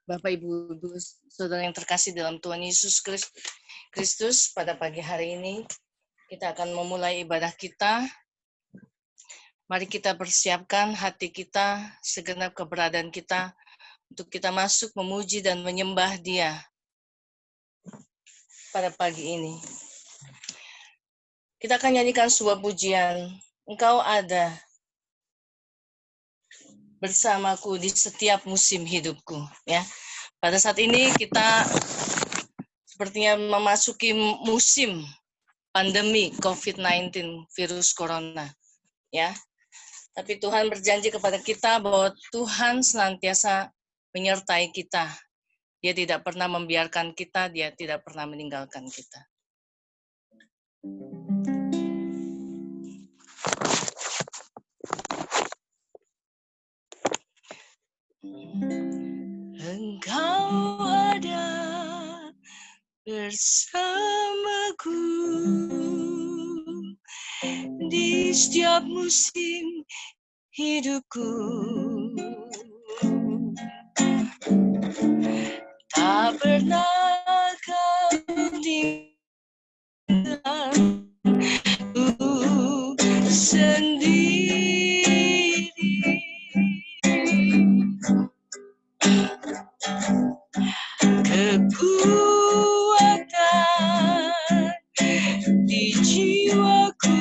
Bapak, Ibu, Saudara yang terkasih dalam Tuhan Yesus Kristus, pada pagi hari ini kita akan memulai ibadah kita. Mari kita persiapkan hati kita, segenap keberadaan kita, untuk kita masuk memuji dan menyembah Dia pada pagi ini. Kita akan nyanyikan sebuah pujian, Engkau ada bersamaku di setiap musim hidupku. Ya, pada saat ini kita sepertinya memasuki musim pandemi COVID-19, virus corona. Ya, tapi Tuhan berjanji kepada kita bahwa Tuhan senantiasa menyertai kita. Dia tidak pernah membiarkan kita, Dia tidak pernah meninggalkan kita. Engkau ada bersamaku di setiap musim hidupku. Tak pernah kau tinggalkanku sendiri. Kekuatan di jiwaku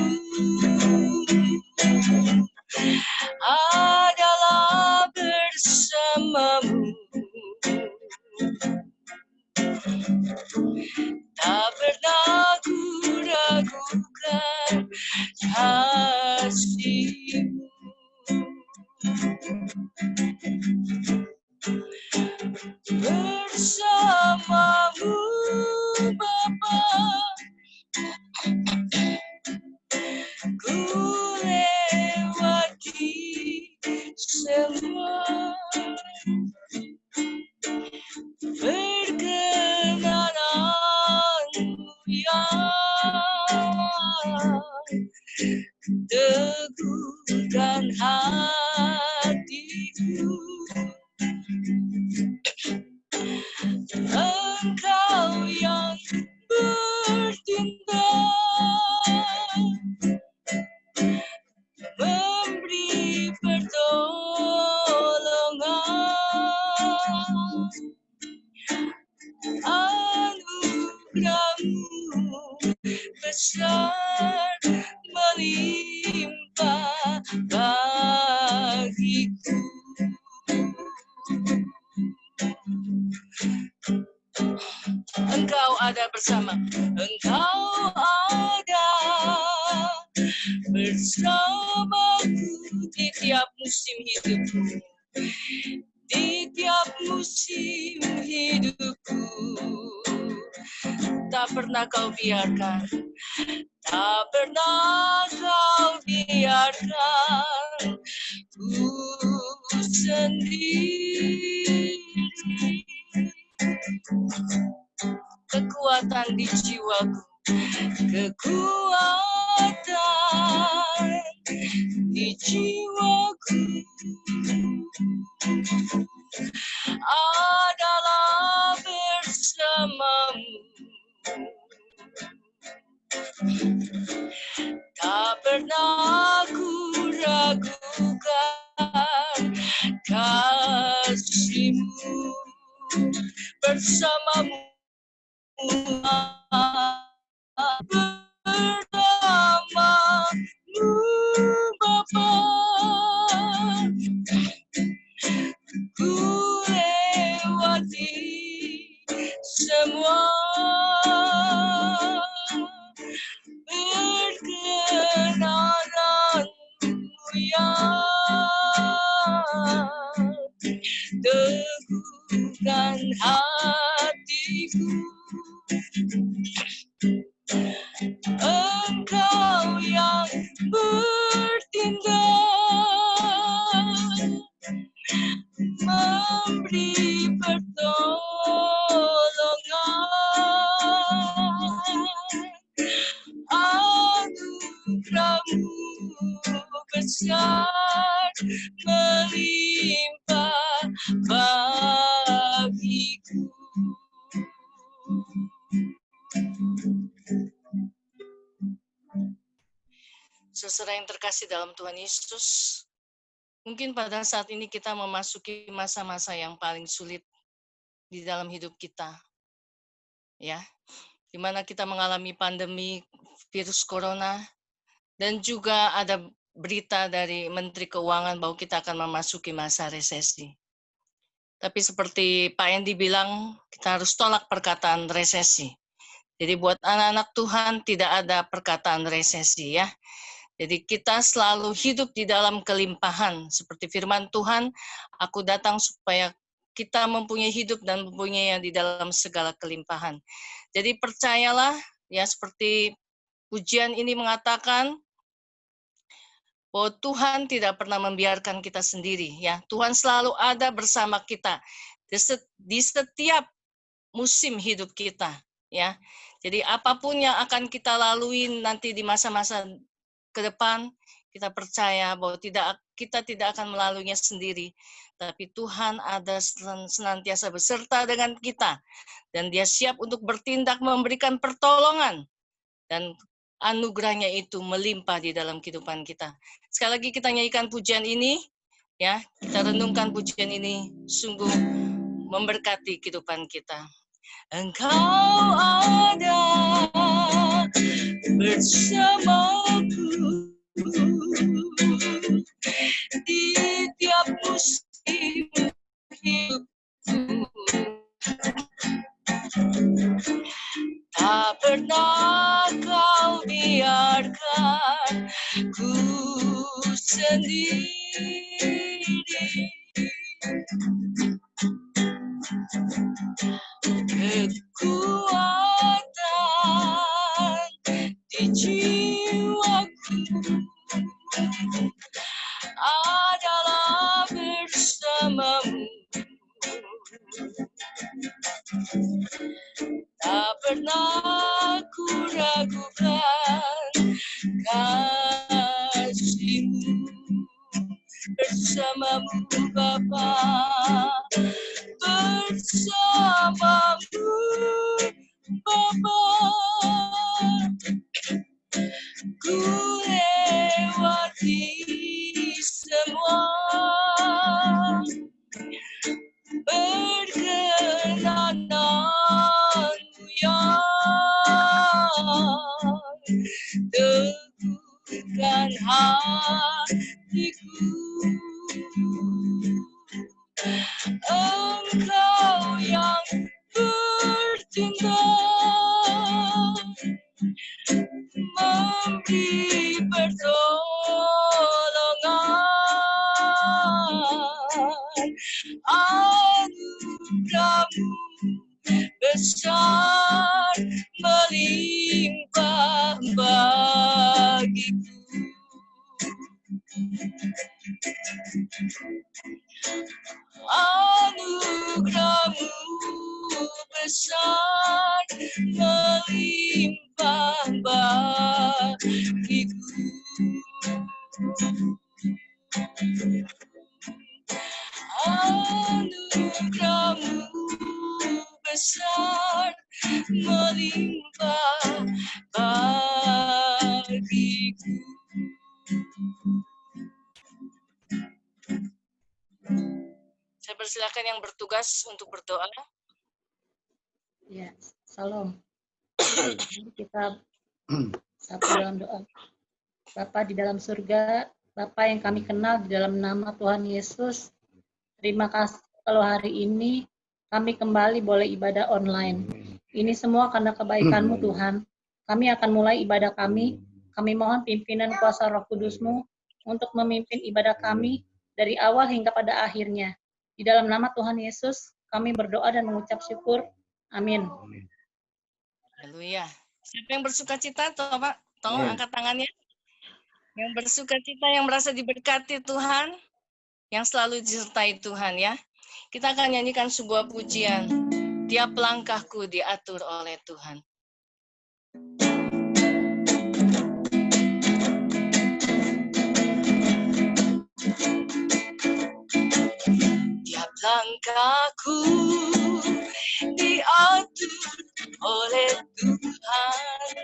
adalah bersamamu. Tak pernah ku ragukan kasih-Mu. Bersamamu Bapa, ku lewati semua perkenananmu yang teguhkan hatiku. Engkau yang bertindak, memberi pertolongan, anugerah-Mu besar melimpah bagiku. Engkau ada bersama, Engkau ada bersamaku di tiap musim hidupku, di tiap musim hidupku. Tak pernah Kau biarkan, tak pernah Kau biarkan ku sendiri. Kekuatan di jiwaku, kekuatan di jiwaku adalah bersamamu. Tak pernah ku ragukan kasih-Mu. Bersamamu bersamamu Bapa, ku lewati semua perkenananmu yang teguhkan hatiku. Engkau yang bertindak, memberi pertolongan, anugerah-Mu besar melimpah bagiku. bagiku. Saudara yang terkasih dalam Tuhan Yesus, mungkin pada saat ini kita memasuki masa-masa yang paling sulit di dalam hidup kita, ya, di mana kita mengalami pandemi virus corona, dan juga ada berita dari Menteri Keuangan bahwa kita akan memasuki masa resesi. Tapi seperti Pak Endi bilang, kita harus tolak perkataan resesi. Jadi buat anak-anak Tuhan tidak ada perkataan resesi, ya. Jadi kita selalu hidup di dalam kelimpahan. Seperti firman Tuhan, aku datang supaya kita mempunyai hidup dan mempunyai yang di dalam segala kelimpahan. Jadi percayalah, ya, seperti pujian ini mengatakan, bahwa Tuhan tidak pernah membiarkan kita sendiri, ya. Tuhan selalu ada bersama kita di setiap musim hidup kita, ya. Jadi apapun yang akan kita lalui nanti di masa-masa ke depan, kita percaya bahwa kita tidak akan melaluinya sendiri, tapi Tuhan ada senantiasa beserta dengan kita, dan Dia siap untuk bertindak memberikan pertolongan, dan anugerahnya itu melimpah di dalam kehidupan kita. Sekali lagi kita nyanyikan pujian ini, ya, kita renungkan pujian ini, sungguh memberkati kehidupan kita. Engkau ada bersamaku di tiap musim hidupku. Tak pernah kau biarkan ku sendiri. Kekuatan di jiwaku adalah bersamamu. Tak pernah ku ragukan kasih-Mu bersamamu Bapa, bersamamu Bapa. Ku lewati semua, perkenananmu yang teguhkan hatiku. Engkau yang bertindak, memberi pertolongan, anugerah-Mu besar melimpah bagiku. Anugerah-Mu besar melimpah bagiku. Anugerah-Mu besar melimpah bagiku. Saya persilakan yang bertugas untuk berdoa. Ya, salam. Kita satu dalam doa. Bapa di dalam surga, Bapa yang kami kenal di dalam nama Tuhan Yesus, terima kasih kalau hari ini kami kembali boleh ibadah online. Ini semua karena kebaikan-Mu Tuhan. Kami akan mulai ibadah kami. Kami mohon pimpinan kuasa Roh Kudus-Mu untuk memimpin ibadah kami dari awal hingga pada akhirnya. Di dalam nama Tuhan Yesus, kami berdoa dan mengucap syukur. Amin. Haleluya. Siapa yang bersuka cita? Tolong angkat tangannya. Yang bersuka cita, yang merasa diberkati Tuhan, yang selalu disertai Tuhan, ya. Kita akan nyanyikan sebuah pujian. Tiap langkahku diatur oleh Tuhan. Tiap langkahku oleh Tuhan,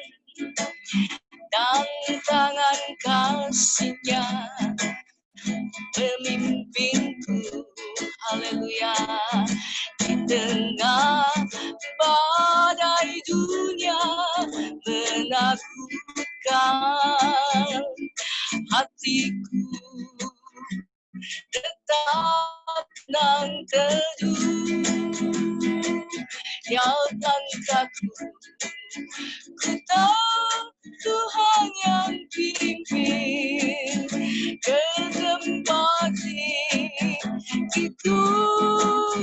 dan tangan kasih-Nya memimpinku. Haleluya. Di tengah badai dunia menakutkan, hatiku tetap tenang teduh. Jangan takut, ku tahu Tuhan yang pimpin ke tempat itu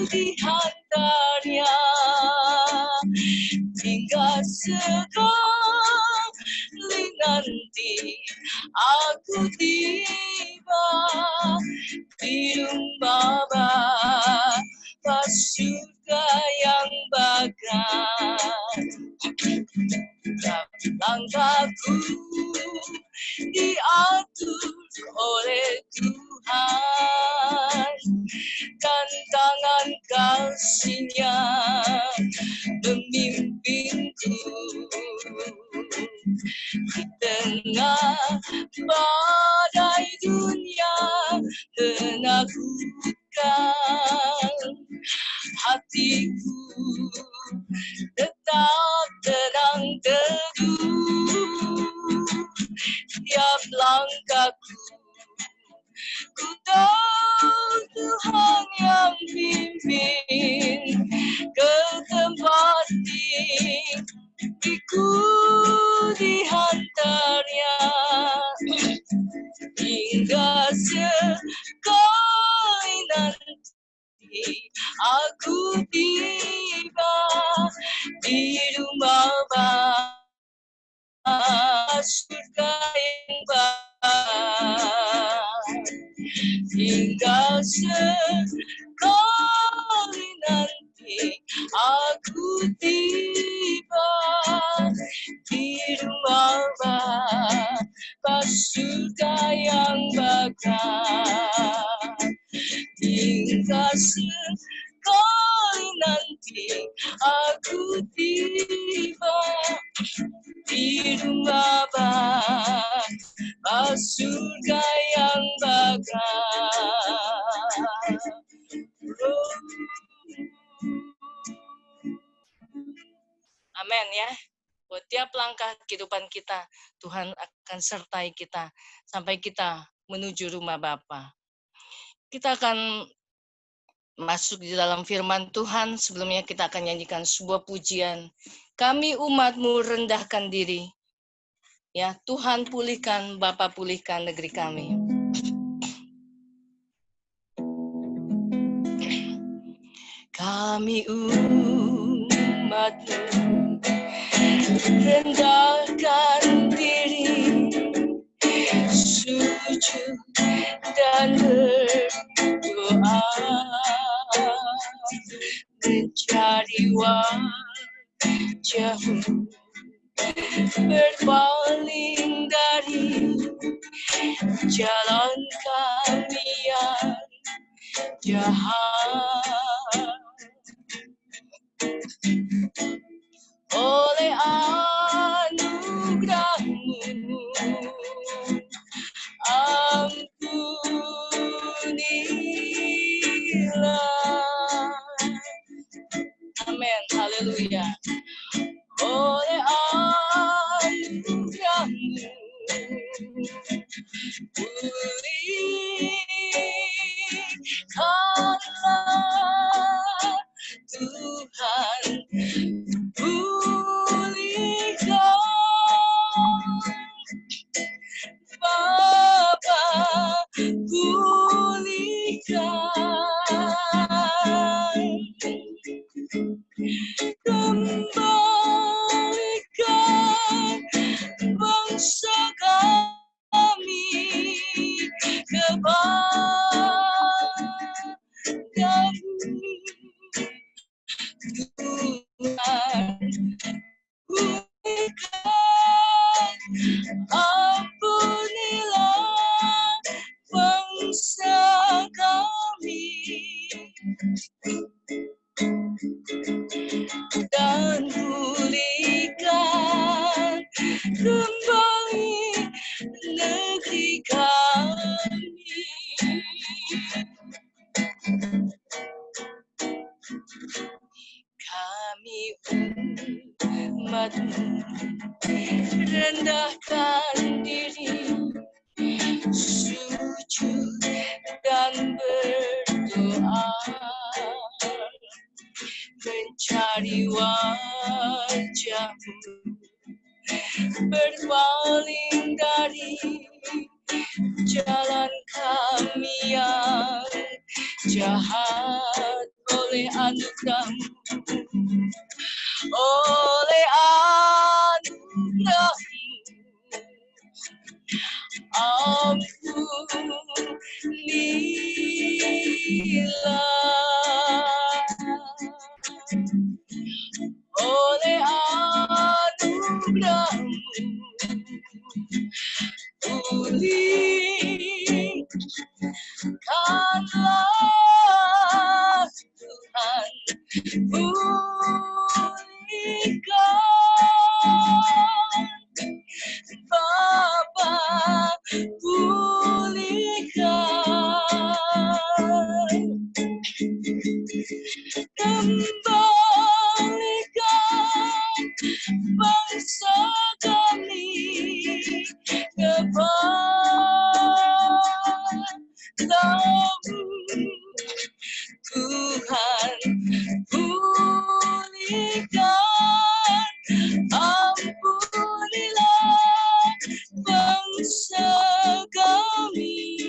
dihantarnya, hingga sekali nanti aku tiba di rumah Bapa surga yang bakal. Langkahku diatur oleh Tuhan, dan tangan kasih-Nya memimpinku. Di tengah badai dunia menakutkan, hatiku tetap tenang teduh. Tiap langkahku, ku tahu Tuhan yang pimpin ke tempat itu dihantarnya, hingga sekali nanti aku tiba di rumah Bapa surga yang baik, hingga sekali nanti aku tiba di rumah Bapa surga yang bakal, hingga sekali nanti aku tiba di rumah Bapa surga yang bakal. Amin ya. Buat tiap langkah kehidupan kita, Tuhan akan sertai kita sampai kita menuju rumah Bapa. Kita akan masuk di dalam firman Tuhan. Sebelumnya kita akan nyanyikan sebuah pujian. Kami umat-Mu rendahkan diri. Ya, Tuhan pulihkan, Bapa pulihkan negeri kami. Kami umat-Mu rendahkan diri, sujud dan berdoa, mencari wajah-Mu, berpaling dari jalan kami yang jahat. Oleh anugerah-Mu, ampunilah. Amin, haleluya. Oleh anugerah-Mu, pulihkanlah Tuhan, pulihkan Bapa, pulihkan, kembalikan bangsa kami kepadamu, Tuhan, pulihkan, ampunilah bangsa kami, dan pulihkan Kami umat-Mu rendahkan diri, sujud dan berdoa, mencari wajah-Mu, berpaling dari jalan kami yang jahat. Oleh anugerah-Mu, oleh anugerah-Mu, ampunilah. Oleh anugerah-Mu, pulihkanlah Tuhan, pulihkan Bapa, pulihkan, kembalikan bangsa kami kepadamu, Tuhan, pulihkan, ampunilah bangsa kami,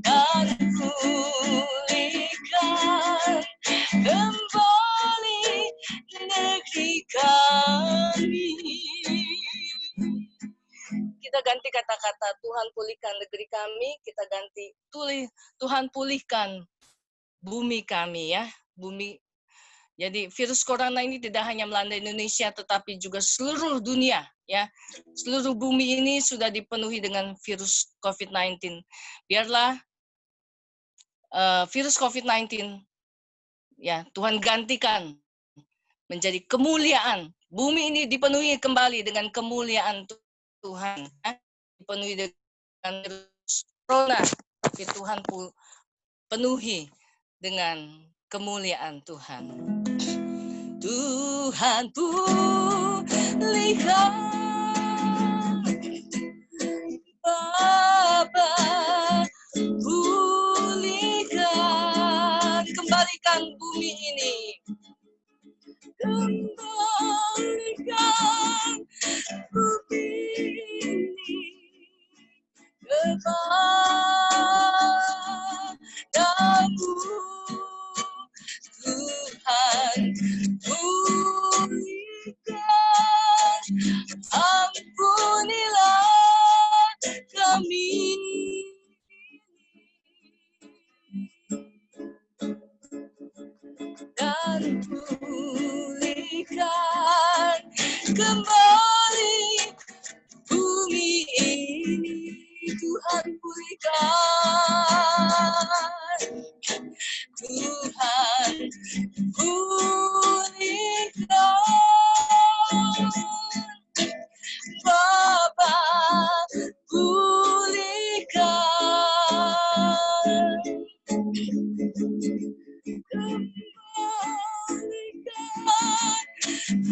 dan pulihkan kembali negeri kami. Kita ganti kata-kata Tuhan pulihkan negeri kami, kita ganti Tuhan pulihkan bumi kami ya, bumi. Jadi virus corona ini tidak hanya melanda Indonesia tetapi juga seluruh dunia ya. Seluruh bumi ini sudah dipenuhi dengan virus COVID-19. Biarlah virus COVID-19 ya Tuhan gantikan menjadi kemuliaan. Bumi ini dipenuhi kembali dengan kemuliaan Tuhan. Ya. Dipenuhi dengan virus corona, tapi Tuhan penuhi dengan kemuliaan Tuhan. Tuhan pulihkan Bapa, pulihkan, kembalikan bumi ini, kembalikan bumi ini kepadamu, Tuhan, pulihkan, ampunilah kami. Dan pulihkan kembali bumi ini, Tuhan pulihkan, Tuhan pulihkan, Bapa pulihkan, kembalikan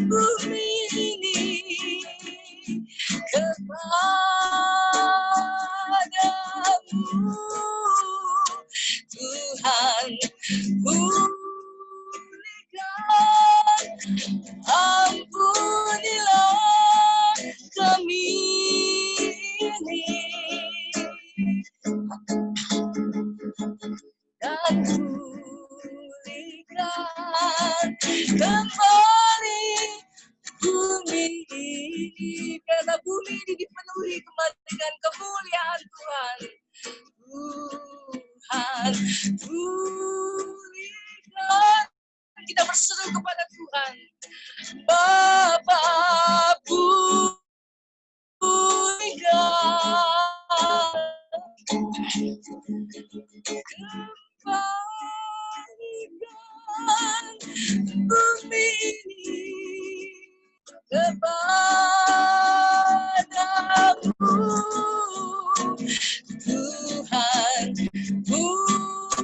bumi ini kepadamu, Tuhan pulihkan, ampunilah kami ini, dan pulihkan kembali bumi ini, karena bumi ini dipenuhi kembali dengan kemuliaan Tuhan. Tuhan pulihkan, kita berseru kepada Tuhan, Bapa pulihkan, kembalikan bumi ini kepadamu, Tuhan pulihkan,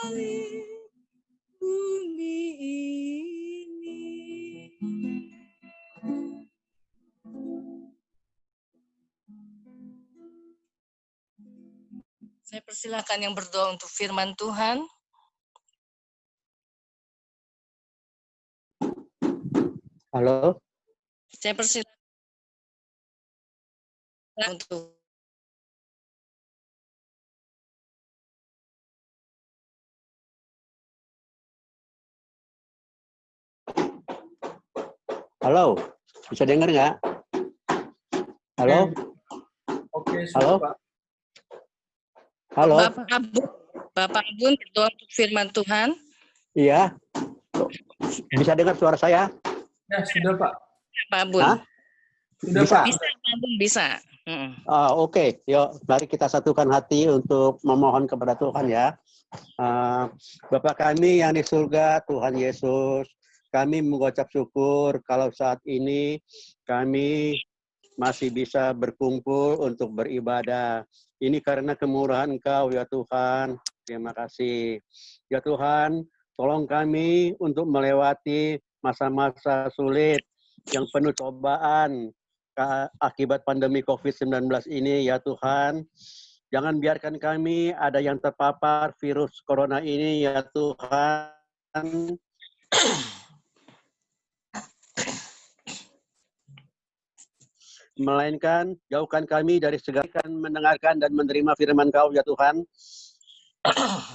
bumi ini. Saya persilakan yang berdoa untuk firman Tuhan. Halo. Saya persilakan untuk Halo, bisa dengar nggak? Halo? Oke, Halo? Pak. Halo? Bapak Abun berdoa untuk firman Tuhan. Iya. Bisa dengar suara saya? Ya, sudah, Pak. Pak Abun. Hah? Sudah, Bisa? Pak. Bisa, Pak Abun, bisa. Oke. Yuk, mari kita satukan hati untuk memohon kepada Tuhan ya. Bapa kami yang di surga, Tuhan Yesus, kami mengucap syukur kalau saat ini kami masih bisa berkumpul untuk beribadah. Ini karena kemurahan Engkau ya Tuhan. Terima kasih. Ya Tuhan, tolong kami untuk melewati masa-masa sulit yang penuh cobaan akibat pandemi COVID-19 ini ya Tuhan. Jangan biarkan kami ada yang terpapar virus corona ini ya Tuhan. Melainkan jauhkan kami dari segala mendengarkan dan menerima firman Kau ya Tuhan.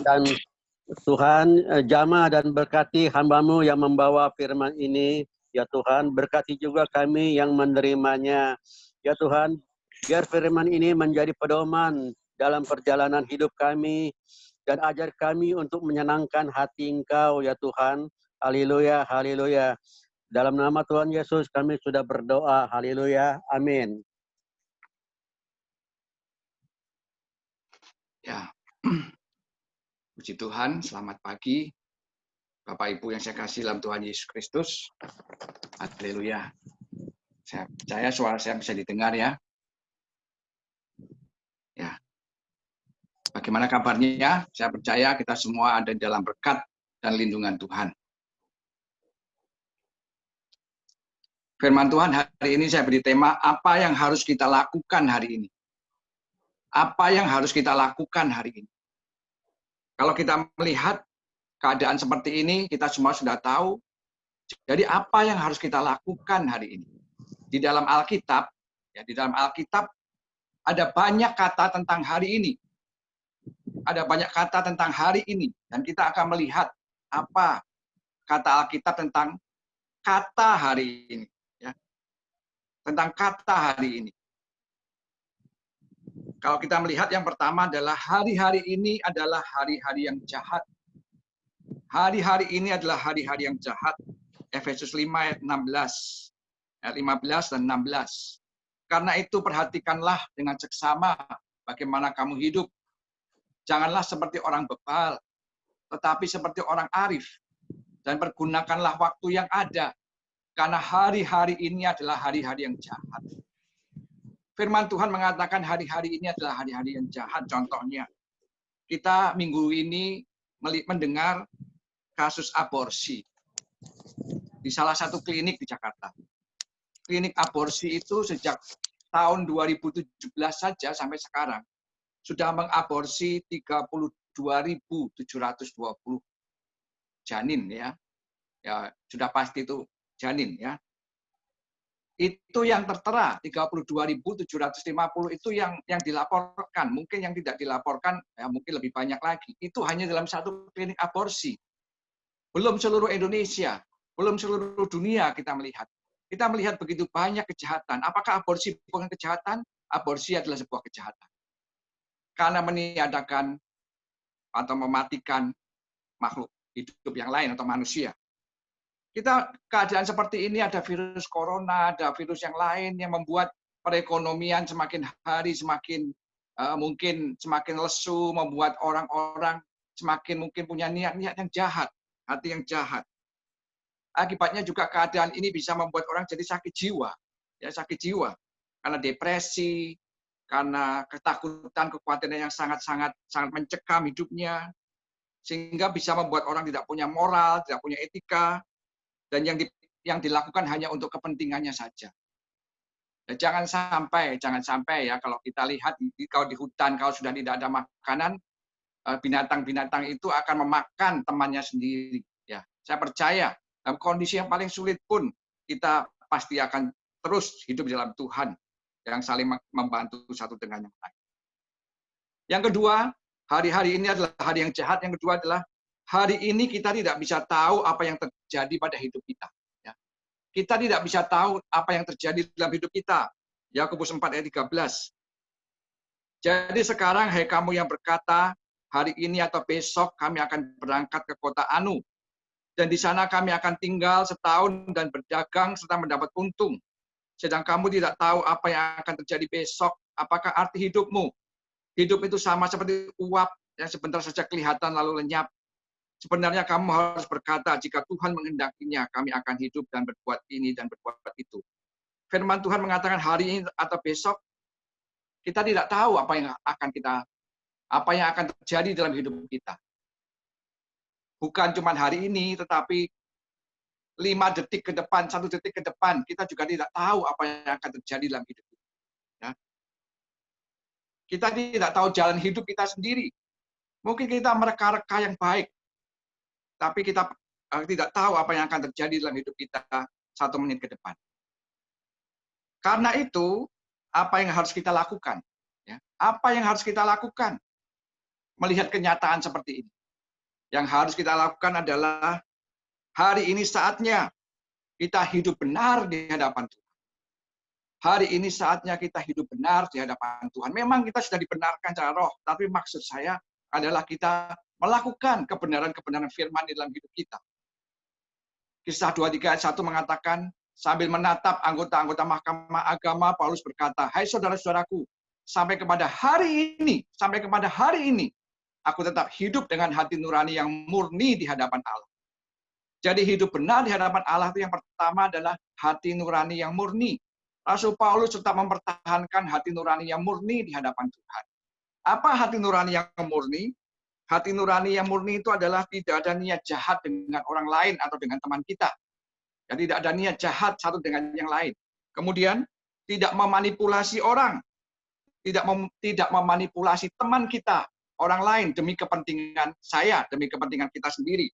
Dan Tuhan jamah dan berkati hamba-Mu yang membawa firman ini ya Tuhan. Berkati juga kami yang menerimanya ya Tuhan. Biar firman ini menjadi pedoman dalam perjalanan hidup kami dan ajar kami untuk menyenangkan hati Engkau ya Tuhan. Haleluya, haleluya. Dalam nama Tuhan Yesus kami sudah berdoa. Haleluya. Amin. Ya, puji Tuhan, selamat pagi. Bapak Ibu yang saya kasih dalam Tuhan Yesus Kristus. Haleluya. Saya percaya suara saya bisa didengar ya. Ya. Bagaimana kabarnya? Saya percaya kita semua ada dalam berkat dan lindungan Tuhan. Firman Tuhan hari ini saya beri tema, apa yang harus kita lakukan hari ini? Apa yang harus kita lakukan hari ini? Kalau kita melihat keadaan seperti ini, kita semua sudah tahu. Jadi apa yang harus kita lakukan hari ini? Di dalam Alkitab, ya di dalam Alkitab ada banyak kata tentang hari ini. Ada banyak kata tentang hari ini. Dan kita akan melihat apa kata Alkitab tentang kata hari ini. Ya. Tentang kata hari ini. Kalau kita melihat yang pertama adalah hari-hari ini adalah hari-hari yang jahat. Hari-hari ini adalah hari-hari yang jahat. Efesus 5 ayat 16. Ayat 15 dan 16. Karena itu perhatikanlah dengan seksama bagaimana kamu hidup. Janganlah seperti orang bebal, tetapi seperti orang arif. Dan pergunakanlah waktu yang ada. Karena hari-hari ini adalah hari-hari yang jahat. Firman Tuhan mengatakan hari-hari ini adalah hari-hari yang jahat. Contohnya, kita minggu ini mendengar kasus aborsi di salah satu klinik di Jakarta. Klinik aborsi itu sejak tahun 2017 saja sampai sekarang sudah mengaborsi 32.720 janin ya. Ya, sudah pasti itu janin ya. Itu yang tertera 32.750 itu yang dilaporkan. Mungkin yang tidak dilaporkan ya mungkin lebih banyak lagi. Itu hanya dalam satu klinik aborsi. Belum seluruh Indonesia, belum seluruh dunia kita melihat. Kita melihat begitu banyak kejahatan. Apakah aborsi bukan kejahatan? Aborsi adalah sebuah kejahatan. Karena meniadakan atau mematikan makhluk hidup yang lain atau manusia. Kita keadaan seperti ini, ada virus corona, ada virus yang lain yang membuat perekonomian semakin hari semakin mungkin semakin lesu, membuat orang-orang semakin mungkin punya niat-niat yang jahat, hati yang jahat. Akibatnya juga keadaan ini bisa membuat orang jadi sakit jiwa, ya sakit jiwa karena depresi, karena ketakutan, kekhawatiran yang sangat mencekam hidupnya, sehingga bisa membuat orang tidak punya moral, tidak punya etika, dan yang dilakukan hanya untuk kepentingannya saja. Ya, jangan sampai ya kalau kita lihat kalau di hutan kalau sudah tidak ada makanan, binatang-binatang itu akan memakan temannya sendiri. Ya, saya percaya dalam kondisi yang paling sulit pun kita pasti akan terus hidup dalam Tuhan yang saling membantu satu dengan yang lain. Yang kedua, hari-hari ini adalah hari yang jahat. Yang kedua adalah hari ini kita tidak bisa tahu apa yang terjadi pada hidup kita. Ya. Kita tidak bisa tahu apa yang terjadi dalam hidup kita. Yakobus 4 ayat 13. Jadi sekarang, hai kamu yang berkata, hari ini atau besok kami akan berangkat ke kota Anu. Dan di sana kami akan tinggal setahun dan berdagang serta mendapat untung. Sedang kamu tidak tahu apa yang akan terjadi besok. Apakah arti hidupmu? Hidup itu sama seperti uap yang sebentar saja kelihatan lalu lenyap. Sebenarnya kamu harus berkata, jika Tuhan menghendakinya, kami akan hidup dan berbuat ini dan berbuat itu. Firman Tuhan mengatakan hari ini atau besok, kita tidak tahu apa yang akan terjadi dalam hidup kita. Bukan cuma hari ini, tetapi 5 detik ke depan, 1 detik ke depan, kita juga tidak tahu apa yang akan terjadi dalam hidup kita. Ya. Kita tidak tahu jalan hidup kita sendiri. Mungkin kita mereka-reka yang baik, tapi kita tidak tahu apa yang akan terjadi dalam hidup kita 1 menit ke depan. Karena itu, apa yang harus kita lakukan? Ya. Apa yang harus kita lakukan? Melihat kenyataan seperti ini. Yang harus kita lakukan adalah hari ini saatnya kita hidup benar di hadapan Tuhan. Hari ini saatnya kita hidup benar di hadapan Tuhan. Memang kita sudah dibenarkan secara roh, tapi maksud saya adalah kita melakukan kebenaran-kebenaran firman di dalam hidup kita. Kisah 2:3 ayat 1 mengatakan, sambil menatap anggota-anggota mahkamah agama, Paulus berkata, hai saudara-saudaraku, sampai kepada hari ini, aku tetap hidup dengan hati nurani yang murni di hadapan Allah. Jadi hidup benar di hadapan Allah itu yang pertama adalah hati nurani yang murni. Rasul Paulus tetap mempertahankan hati nurani yang murni di hadapan Tuhan. Apa hati nurani yang murni? Hati nurani yang murni itu adalah tidak ada niat jahat dengan orang lain atau dengan teman kita. Ya, tidak ada niat jahat satu dengan yang lain. Kemudian tidak memanipulasi orang, tidak memanipulasi teman kita, orang lain demi kepentingan saya, demi kepentingan kita sendiri.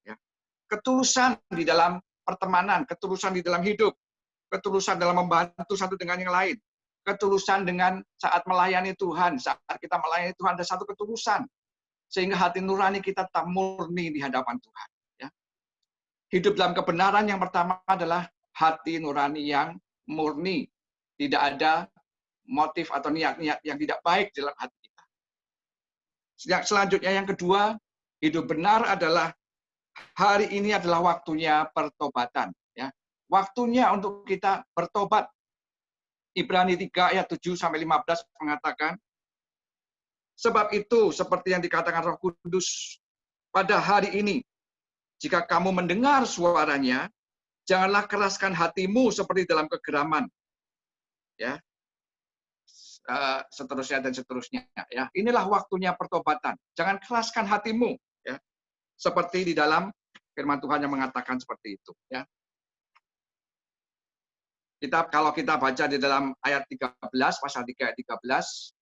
Ya. Ketulusan di dalam pertemanan, ketulusan di dalam hidup, ketulusan dalam membantu satu dengan yang lain, ketulusan dengan saat melayani Tuhan, saat kita melayani Tuhan ada satu ketulusan, sehingga hati nurani kita tetap murni di hadapan Tuhan. Ya. Hidup dalam kebenaran yang pertama adalah hati nurani yang murni, tidak ada motif atau niat-niat yang tidak baik dalam hati kita. Selanjutnya yang kedua, hidup benar adalah hari ini adalah waktunya pertobatan. Ya. Waktunya untuk kita bertobat. Ibrani 3 ayat 7-15 mengatakan, sebab itu seperti yang dikatakan Roh Kudus, pada hari ini, jika kamu mendengar suaranya, janganlah keraskan hatimu seperti dalam kegeraman. Ya. Seterusnya dan seterusnya. Ya. Inilah waktunya pertobatan. Jangan keraskan hatimu. Ya. Seperti di dalam firman Tuhan yang mengatakan seperti itu. Ya. Kalau kita baca di dalam ayat 13, pasal 3 ayat 13,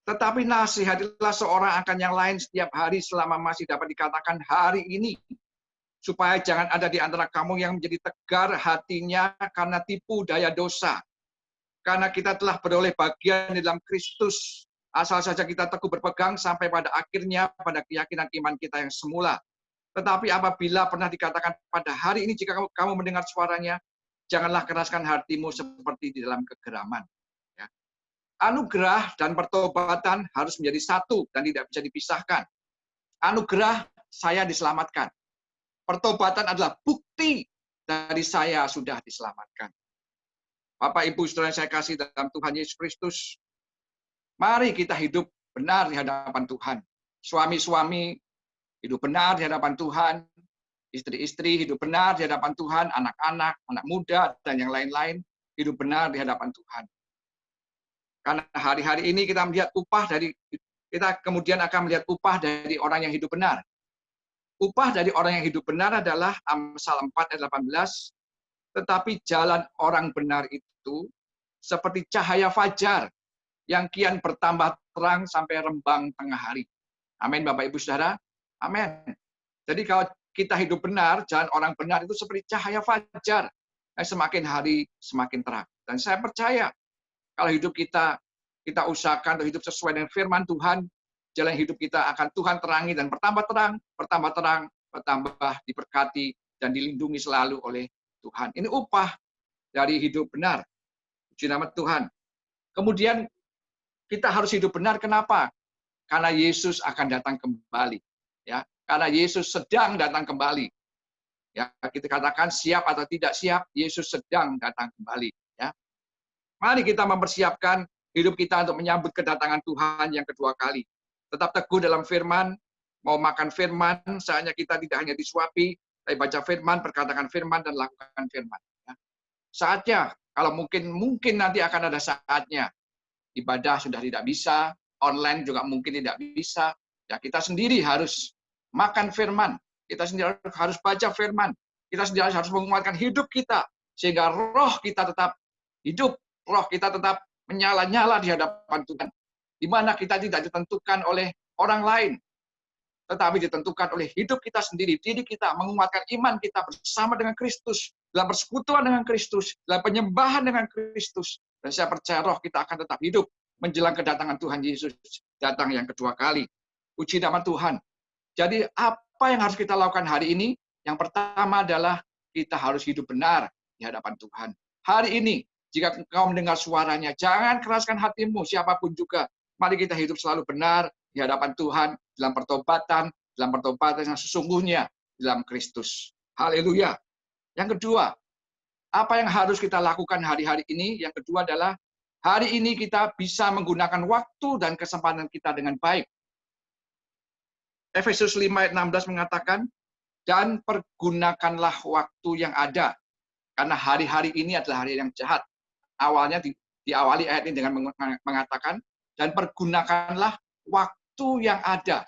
tetapi nasihatilah seorang akan yang lain setiap hari selama masih dapat dikatakan hari ini, supaya jangan ada di antara kamu yang menjadi tegar hatinya karena tipu daya dosa. Karena kita telah beroleh bagian di dalam Kristus, asal saja kita teguh berpegang sampai pada akhirnya pada keyakinan iman kita yang semula. Tetapi apabila pernah dikatakan pada hari ini jika kamu mendengar suaranya, janganlah keraskan hatimu seperti di dalam kegeraman. Ya. Anugerah dan pertobatan harus menjadi satu dan tidak bisa dipisahkan. Anugerah saya diselamatkan. Pertobatan adalah bukti dari saya sudah diselamatkan. Bapak, Ibu, Saudara yang saya kasih dalam Tuhan Yesus Kristus, mari kita hidup benar di hadapan Tuhan. Suami-suami hidup benar di hadapan Tuhan. Istri-istri hidup benar di hadapan Tuhan, anak-anak, anak muda, dan yang lain-lain hidup benar di hadapan Tuhan. Karena hari-hari ini kita melihat upah dari kita kemudian akan melihat upah dari orang yang hidup benar. Upah dari orang yang hidup benar adalah Amsal 4 ayat 18, tetapi jalan orang benar itu seperti cahaya fajar yang kian bertambah terang sampai rembang tengah hari. Amin, Bapak Ibu Saudara. Amin. Jadi kalau kita hidup benar, jalan orang benar itu seperti cahaya fajar. Semakin hari semakin terang. Dan saya percaya kalau hidup kita usahakan untuk hidup sesuai dengan firman Tuhan, jalan hidup kita akan Tuhan terangi dan bertambah terang, bertambah diberkati dan dilindungi selalu oleh Tuhan. Ini upah dari hidup benar. Puji nama Tuhan. Kemudian kita harus hidup benar. Kenapa? Karena Yesus akan datang kembali. Ya, karena Yesus sedang datang kembali. Ya, kita katakan siap atau tidak siap, Yesus sedang datang kembali. Ya, mari kita mempersiapkan hidup kita untuk menyambut kedatangan Tuhan yang kedua kali. Tetap teguh dalam firman, mau makan firman, saatnya kita tidak hanya disuapi, tapi baca firman, perkatakan firman, dan lakukan firman. Ya. Saatnya, kalau mungkin nanti akan ada saatnya, ibadah sudah tidak bisa, online juga mungkin tidak bisa, ya kita sendiri harus makan firman, kita sendiri harus baca firman, kita sendiri harus menguatkan hidup kita, sehingga roh kita tetap hidup, roh kita tetap menyala-nyala di hadapan Tuhan. Di mana kita tidak ditentukan oleh orang lain, tetapi ditentukan oleh hidup kita sendiri, diri kita, menguatkan iman kita bersama dengan Kristus, dalam persekutuan dengan Kristus, dalam penyembahan dengan Kristus. Dan saya percaya roh kita akan tetap hidup menjelang kedatangan Tuhan Yesus datang yang kedua kali. Puji nama Tuhan. Jadi apa yang harus kita lakukan hari ini? Yang pertama adalah kita harus hidup benar di hadapan Tuhan. Hari ini, jika engkau mendengar suaranya, jangan keraskan hatimu, siapapun juga. Mari kita hidup selalu benar di hadapan Tuhan, dalam pertobatan yang sesungguhnya dalam Kristus. Haleluya. Yang kedua, apa yang harus kita lakukan hari-hari ini? Yang kedua adalah, hari ini kita bisa menggunakan waktu dan kesempatan kita dengan baik. Efesus 5 ayat 16 mengatakan, dan pergunakanlah waktu yang ada. Karena hari-hari ini adalah hari yang jahat. Awalnya diawali ayat ini dengan mengatakan, dan pergunakanlah waktu yang ada.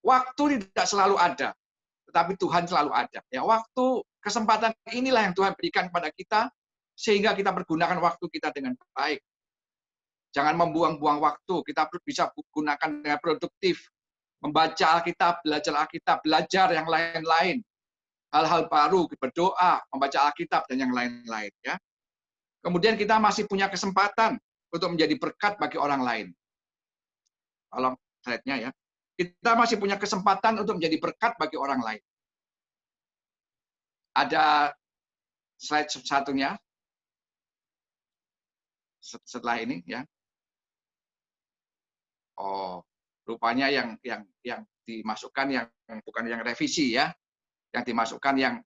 Waktu tidak selalu ada, tetapi Tuhan selalu ada. Ya, waktu, kesempatan inilah yang Tuhan berikan kepada kita, sehingga kita pergunakan waktu kita dengan baik. Jangan membuang-buang waktu, kita bisa gunakan dengan produktif. Membaca Alkitab, belajar yang lain-lain. Hal-hal baru, berdoa, membaca Alkitab, dan yang lain-lain. Ya. Kemudian kita masih punya kesempatan untuk menjadi berkat bagi orang lain. Tolong slide-nya ya. Kita masih punya kesempatan untuk menjadi berkat bagi orang lain. Ada slide satunya. Setelah ini ya. Oh, rupanya yang dimasukkan yang bukan yang revisi ya. Yang dimasukkan yang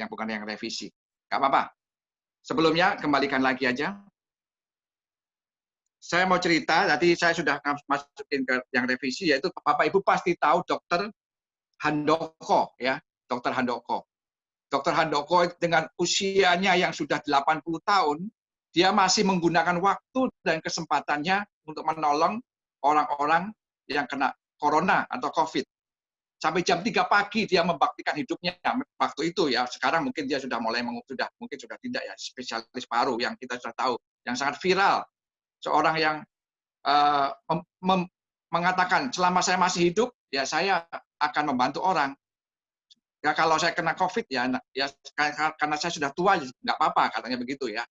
bukan yang revisi. Enggak apa-apa. Sebelumnya kembalikan lagi aja. Saya mau cerita, tadi saya sudah masukin ke yang revisi, yaitu Bapak Ibu pasti tahu Dr. Handoko, ya, Dr. Handoko. Dr. Handoko dengan usianya yang sudah 80 tahun, dia masih menggunakan waktu dan kesempatannya untuk menolong orang-orang yang kena corona atau COVID. Sampai jam 3 pagi dia membaktikan hidupnya waktu itu ya. Sekarang mungkin dia sudah mulai mungkin sudah tidak ya, spesialis paru yang kita sudah tahu, yang sangat viral. Seorang yang mengatakan, selama saya masih hidup, ya saya akan membantu orang. Ya kalau saya kena COVID, ya karena saya sudah tua, nggak apa-apa, katanya begitu ya.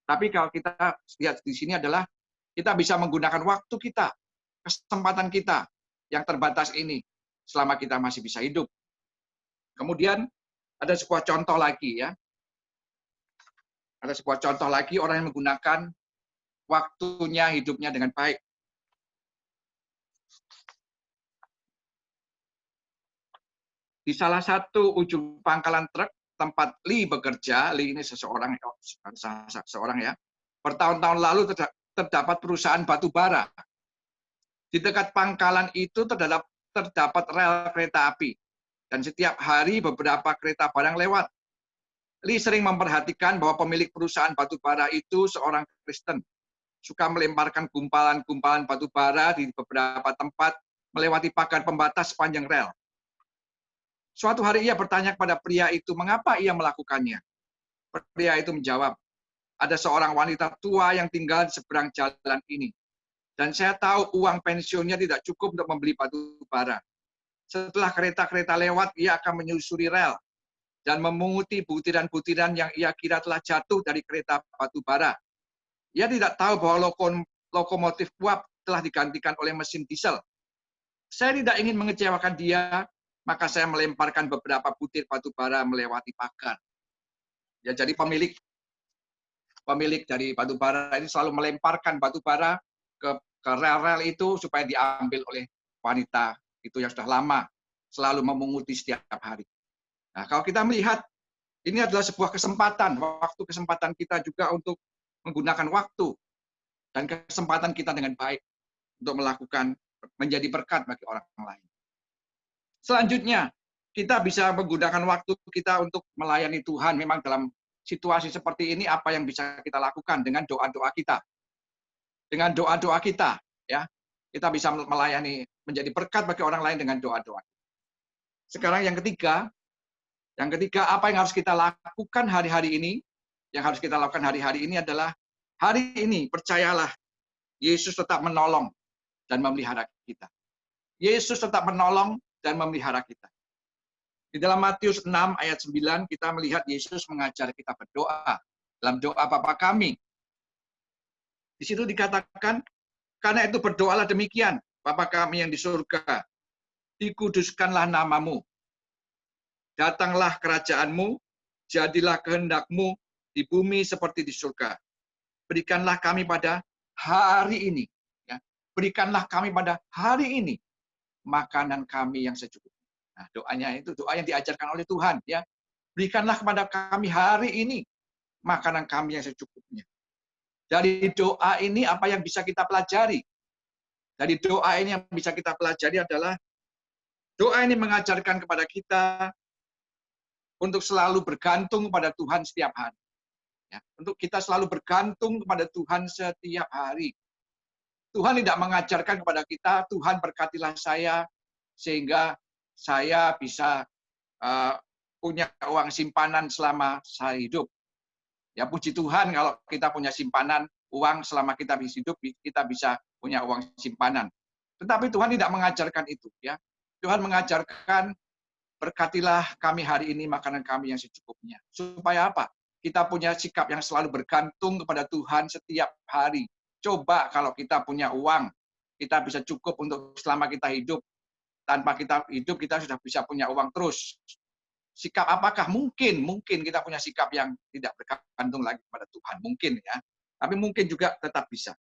Tapi kalau kita lihat di sini adalah, kita bisa menggunakan waktu kita, kesempatan kita yang terbatas ini, selama kita masih bisa hidup. Kemudian, ada sebuah contoh lagi ya. Ada sebuah contoh lagi, orang yang menggunakan waktunya, hidupnya dengan baik. Di salah satu ujung pangkalan truk tempat Lee bekerja, Lee ini seseorang ya, bertahun-tahun lalu terdapat perusahaan batu bara. Di dekat pangkalan itu terdapat rel kereta api, dan setiap hari beberapa kereta barang lewat. Lee sering memperhatikan bahwa pemilik perusahaan batu bara itu seorang Kristen. suka melemparkan gumpalan-gumpalan batu bara di beberapa tempat melewati pagar pembatas sepanjang rel. Suatu hari ia bertanya kepada pria itu, mengapa ia melakukannya? Pria itu menjawab, ada seorang wanita tua yang tinggal di seberang jalan ini. Dan saya tahu uang pensiunnya tidak cukup untuk membeli batu bara. Setelah kereta-kereta lewat, ia akan menyusuri rel dan memunguti butiran-butiran yang ia kira telah jatuh dari kereta batu bara. Ia tidak tahu bahwa lokomotif uap telah digantikan oleh mesin diesel. Saya tidak ingin mengecewakan dia, maka saya melemparkan beberapa butir batu bara melewati pagar. Ya, jadi pemilik dari batu bara ini selalu melemparkan batu bara ke rel-rel itu supaya diambil oleh wanita itu yang sudah lama selalu memunguti setiap hari. Nah, kalau kita melihat ini adalah sebuah kesempatan kita juga untuk menggunakan waktu dan kesempatan kita dengan baik untuk melakukan menjadi berkat bagi orang lain. Selanjutnya, kita bisa menggunakan waktu kita untuk melayani Tuhan. Memang dalam situasi seperti ini apa yang bisa kita lakukan dengan doa-doa kita. Dengan doa-doa kita, ya. Kita bisa melayani menjadi berkat bagi orang lain dengan doa-doa. Sekarang yang ketiga apa yang harus kita lakukan hari-hari ini? Yang harus kita lakukan hari-hari ini adalah hari ini percayalah Yesus tetap menolong dan memelihara kita. Yesus tetap menolong dan memelihara kita. Di dalam Matius 6 ayat 9 kita melihat Yesus mengajar kita berdoa. Dalam doa Bapa kami. Di situ dikatakan, karena itu berdoalah demikian, Bapa kami yang di surga, dikuduskanlah namamu. Datanglah kerajaanmu, jadilah kehendakmu di bumi seperti di surga. Berikanlah kami pada hari ini. Ya. Berikanlah kami pada hari ini makanan kami yang secukupnya. Nah, doanya itu doa yang diajarkan oleh Tuhan. Ya. Berikanlah kepada kami hari ini makanan kami yang secukupnya. Dari doa ini apa yang bisa kita pelajari? Dari doa ini yang bisa kita pelajari adalah doa ini mengajarkan kepada kita untuk selalu bergantung pada Tuhan setiap hari. Ya, untuk kita selalu bergantung kepada Tuhan setiap hari. Tuhan tidak mengajarkan kepada kita, Tuhan berkatilah saya sehingga saya bisa punya uang simpanan selama saya hidup. Ya puji Tuhan kalau kita punya simpanan uang selama kita hidup, kita bisa punya uang simpanan. Tetapi Tuhan tidak mengajarkan itu. Ya, Tuhan mengajarkan berkatilah kami hari ini makanan kami yang secukupnya. Supaya apa? Kita punya sikap yang selalu bergantung kepada Tuhan setiap hari. Coba kalau kita punya uang, kita bisa cukup untuk selama kita hidup. Tanpa kita hidup, kita sudah bisa punya uang terus. Sikap apakah? Mungkin kita punya sikap yang tidak bergantung lagi kepada Tuhan. Mungkin ya. Tapi mungkin juga tetap bisa.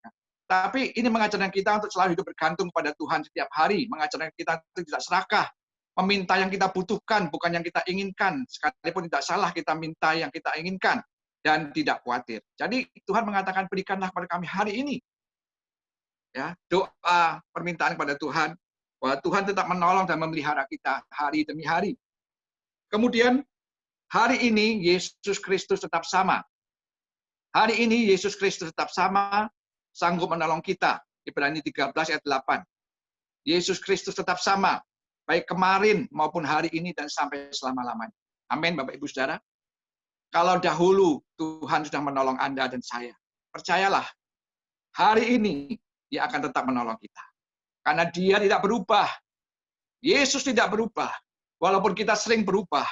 Tapi ini mengajarkan kita untuk selalu hidup bergantung pada Tuhan setiap hari. Mengajarkan kita untuk tidak serakah. Meminta yang kita butuhkan, bukan yang kita inginkan. Sekalipun tidak salah kita minta yang kita inginkan. Dan tidak khawatir. Jadi Tuhan mengatakan, berikanlah kepada kami hari ini. Ya, doa permintaan kepada Tuhan. Bahwa Tuhan tetap menolong dan memelihara kita hari demi hari. Kemudian, hari ini Yesus Kristus tetap sama. Hari ini Yesus Kristus tetap sama, sanggup menolong kita. Ibrani 13 ayat 8. Yesus Kristus tetap sama. Baik kemarin maupun hari ini dan sampai selama-lamanya. Amin, Bapak Ibu Saudara. Kalau dahulu Tuhan sudah menolong Anda dan saya, percayalah, hari ini Dia akan tetap menolong kita. Karena Dia tidak berubah. Yesus tidak berubah. Walaupun kita sering berubah,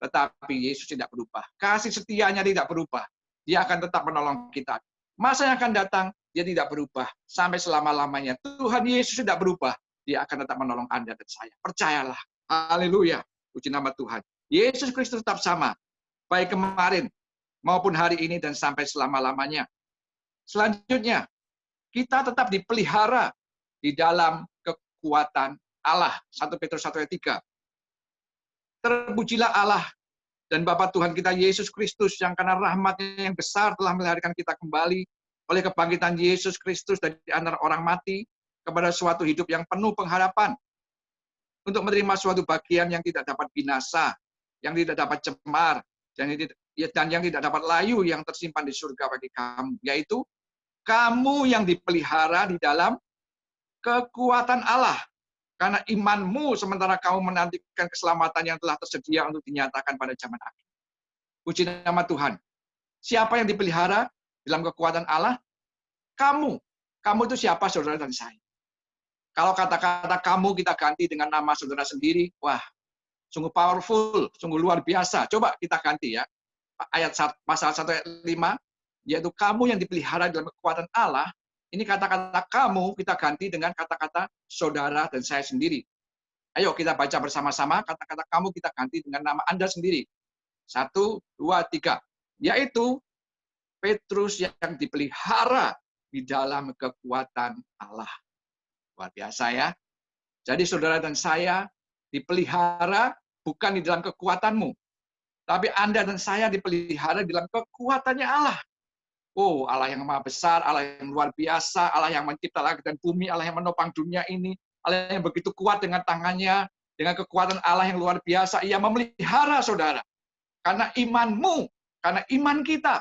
tetapi Yesus tidak berubah. Kasih setianya tidak berubah. Dia akan tetap menolong kita. Masa yang akan datang, Dia tidak berubah. Sampai selama-lamanya. Tuhan Yesus tidak berubah. Dia akan tetap menolong Anda dan saya. Percayalah. Haleluya. Puji nama Tuhan. Yesus Kristus tetap sama. Baik kemarin maupun hari ini dan sampai selama-lamanya. Selanjutnya, kita tetap dipelihara di dalam kekuatan Allah. 1 Petrus 1 ayat 3. Terpujilah Allah dan Bapa Tuhan kita Yesus Kristus yang karena rahmat-Nya yang besar telah melahirkan kita kembali oleh kebangkitan Yesus Kristus dari antara orang mati kepada suatu hidup yang penuh pengharapan, untuk menerima suatu bagian yang tidak dapat binasa, yang tidak dapat cemar, dan yang tidak dapat layu yang tersimpan di surga bagi kamu, yaitu kamu yang dipelihara di dalam kekuatan Allah. Karena imanmu sementara kamu menantikan keselamatan yang telah tersedia untuk dinyatakan pada zaman akhir. Puji nama Tuhan. Siapa yang dipelihara dalam kekuatan Allah? Kamu. Kamu itu siapa, saudara dan saya? Kalau kata-kata kamu kita ganti dengan nama saudara sendiri, wah, sungguh powerful, sungguh luar biasa. Coba kita ganti ya. Pasal 1 ayat 5, yaitu kamu yang dipelihara dalam kekuatan Allah. Ini kata-kata kamu kita ganti dengan kata-kata saudara dan saya sendiri. Ayo kita baca bersama-sama, kata-kata kamu kita ganti dengan nama Anda sendiri. 1, 2, 3. Yaitu Petrus yang dipelihara di dalam kekuatan Allah. Luar biasa ya. Jadi saudara dan saya dipelihara bukan di dalam kekuatanmu. Tapi Anda dan saya dipelihara di dalam kekuatannya Allah. Oh, Allah yang maha besar, Allah yang luar biasa, Allah yang mencipta langit dan bumi, Allah yang menopang dunia ini, Allah yang begitu kuat dengan tangannya, dengan kekuatan Allah yang luar biasa, Ia memelihara saudara. Karena imanmu, karena iman kita.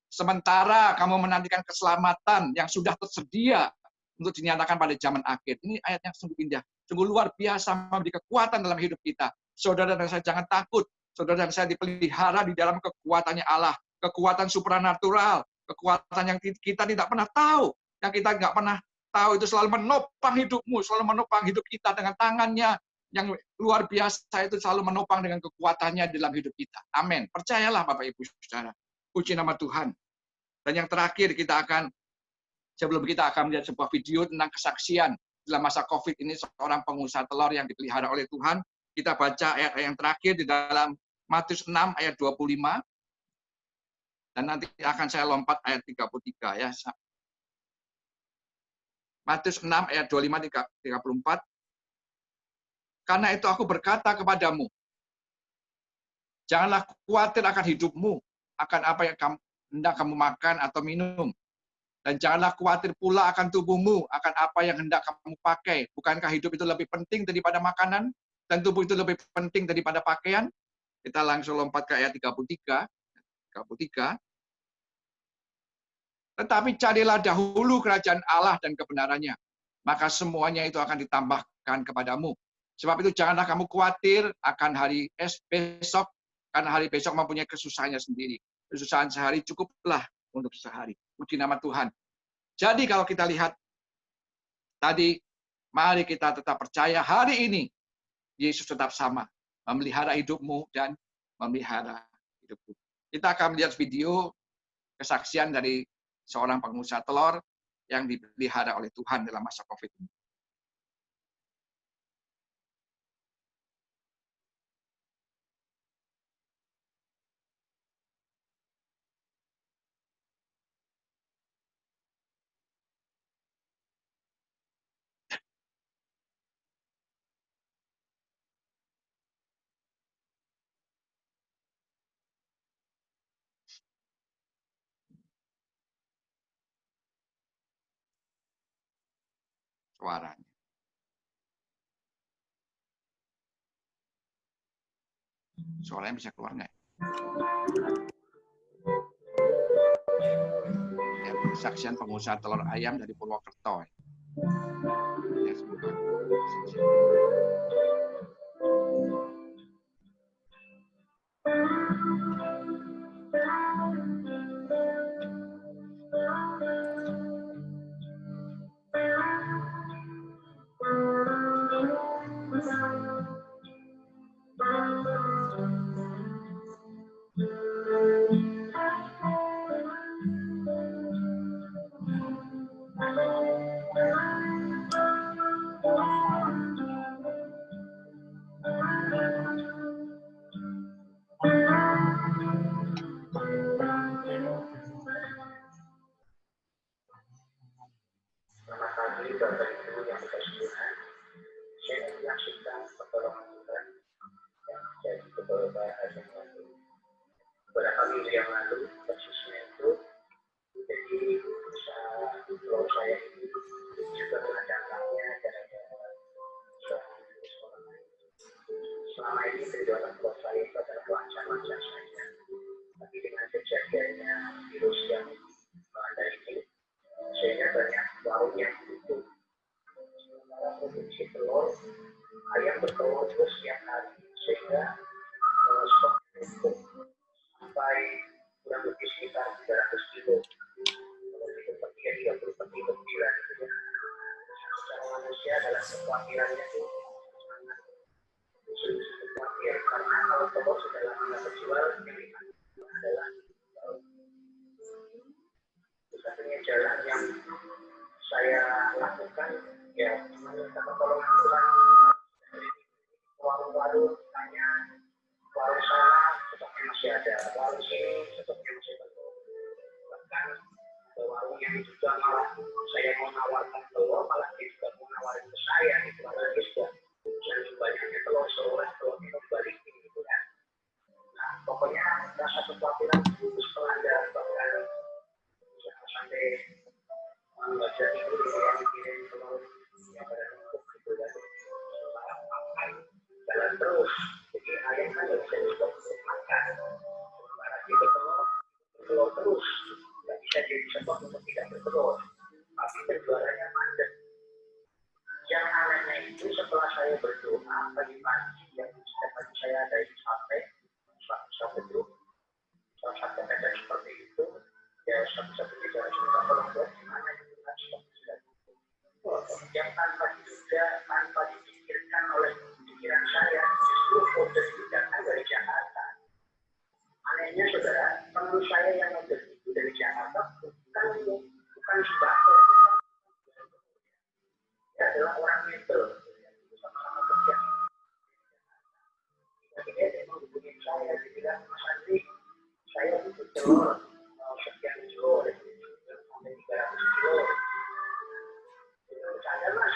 Sementara kamu menantikan keselamatan yang sudah tersedia untuk dinyatakan pada zaman akhir. Ini ayat yang sungguh indah, sungguh luar biasa, memberi kekuatan dalam hidup kita. Saudara dan saya jangan takut. Saudara dan saya dipelihara di dalam kekuatannya Allah, kekuatan supranatural, kekuatan yang kita tidak pernah tahu, yang kita nggak pernah tahu itu selalu menopang hidupmu, selalu menopang hidup kita dengan tangannya yang luar biasa itu selalu menopang dengan kekuatannya dalam hidup kita. Amin. Percayalah Bapak Ibu Saudara. Puji nama Tuhan. Dan yang terakhir sebelum kita akan melihat sebuah video tentang kesaksian dalam masa COVID ini seorang pengusaha telur yang dipelihara oleh Tuhan. Kita baca ayat yang terakhir di dalam Matius 6 ayat 25. Dan nanti akan saya lompat ayat 33 ya. Matius 6 ayat 25-34. Karena itu aku berkata kepadamu, janganlah khawatir akan hidupmu, akan apa yang hendak kamu makan atau minum. Dan janganlah khawatir pula akan tubuhmu, akan apa yang hendak kamu pakai. Bukankah hidup itu lebih penting daripada makanan? Dan tubuh itu lebih penting daripada pakaian? Kita langsung lompat ke ayat 33. Tetapi carilah dahulu kerajaan Allah dan kebenarannya, maka semuanya itu akan ditambahkan kepadamu. Sebab itu janganlah kamu khawatir akan hari besok, karena hari besok mempunyai kesusahannya sendiri. Kesusahan sehari cukuplah untuk sehari. Puji nama Tuhan. Jadi kalau kita lihat tadi, mari kita tetap percaya hari ini Yesus tetap sama, memelihara hidupmu dan memelihara hidupku. Kita akan melihat video kesaksian dari seorang pengusaha telur yang dipelihara oleh Tuhan dalam masa COVID ini. Suaranya. Suaranya bisa keluar nggak? Ya, kesaksian pengusaha telur ayam dari Purwokerto. Ya, semoga. Beberapa minggu yang lalu, persisnya itu, jadi usaha telur saya ini juga mengadaptasinya gara-gara virus corona. Selama ini penjualan telur saya itu adalah lancar-lancar saja. Tapi dengan kejadiannya virus yang melanda ini, ayam bertelur terus setiap hari sehingga stoknya itu sampai kurang lebih sekitar 300 kilo. Kalau itu per 30 per 3 bulan gitu ya. Secara manusia dalam kekhawatirannya itu sangat khawatir karena kalau telur sudah lama terjual yang adalah satu-satunya jalan yang saya lakukan ya meminta pertolongan Tuhan. Warung-warung tanya, warung sana stoknya masih ada, warung sini stoknya masih penuh. Bahkan warung yang juga malah saya mau nawarkan telur, malah dia juga mau nawarin ke saya gitu, karena dia sudah banyaknya telur seolah telurnya dibalikin gitu kan. Nah pokoknya rasa kekhawatiran itu melanda bahkan sampai membaca itu yang dikirim telur yang pada numpuk gitu kan. Makan jalan terus, jadi ayam kan nggak bisa disebut untuk makan. Sementara dia bertelur terus, nggak bisa jadi sebab untuk tidak bertelur. Tapi penjualannya mandek. Yang anehnya itu setelah saya berdoa pagi-pagi, yang setiap pagi saya ada di sampai grup, salah satu medan seperti itu, ya satu-satunya cara kita tolong Tuhan gimana itu kan stok sudah yang tanpa diduga, tanpa dipikirkan oleh pikiran saya, justru order itu datang dari Jakarta. Anehnya saudara, teman saya yang order itu dari Jakarta bukan sembako, dia adalah orang mebel, sama-sama kerja. Tiba-tiba dia menghubungi saya, dia bilang, Mas Andri, saya butuh telur sekian kilo, sampai 300 kilo. Saya mas,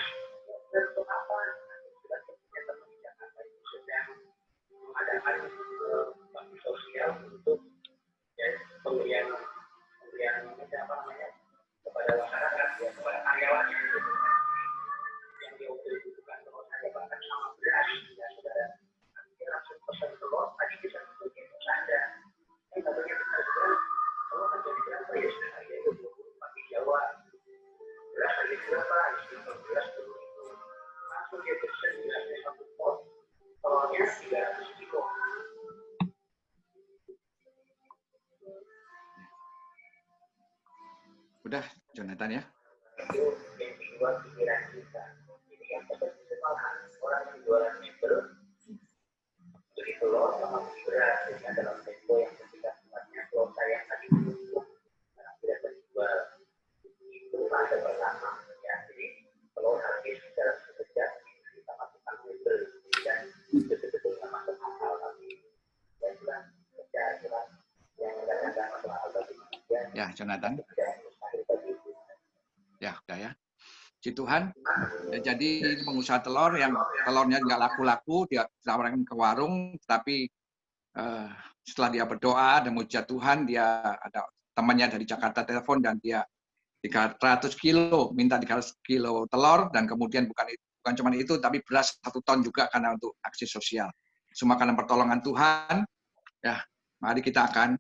untuk apa? Kita punya teman di Jakarta itu sedang mengadakan bakti sosial untuk pemberian apa namanya kepada masyarakat, ya, kepada karyawannya gitu. Yang dia butuhkan telur saja bahkan sama beras, ya saudara. Dia langsung pesan telur, tadi bisa begitu saja. Ini katanya benar-benar telur kan jadi berapa ya sudah harga itu 24 di Jawa. Beras harga berapa? 19 dulu itu. Langsung dia pesen berasnya 1 pot, telurnya 300 kilo. Udah, Jonathan ya. Itu yang dijual pikiran kita. Jadi yang seperti malahan orang yang jualan mebel beli telur sama beli beras, jadi adalah tempo yang ketika tempatnya telur saya yang tadi ditutup karena tidak terjual. Itu fase pertama ya. Jadi telur habis dalam sekejap kita masukkan mebel dan betul-betul nggak masuk akal, tapi ya sudah kerja yang kadang-kadang masuk akal bagi manusia. Ya, Jonathan. Tidak mustahil bagi itu. Ya, udah ya. Puji Tuhan. Ya, jadi ini pengusaha telur yang telurnya nggak laku-laku, dia tawarkan ke warung, tapi setelah dia berdoa dan muja Tuhan, dia ada temannya dari Jakarta telepon dan dia 300 kilo, minta 300 kilo telur, dan kemudian bukan cuma itu, tapi beras 1 ton juga karena untuk aksi sosial. Semua karena pertolongan Tuhan. Ya, mari kita akan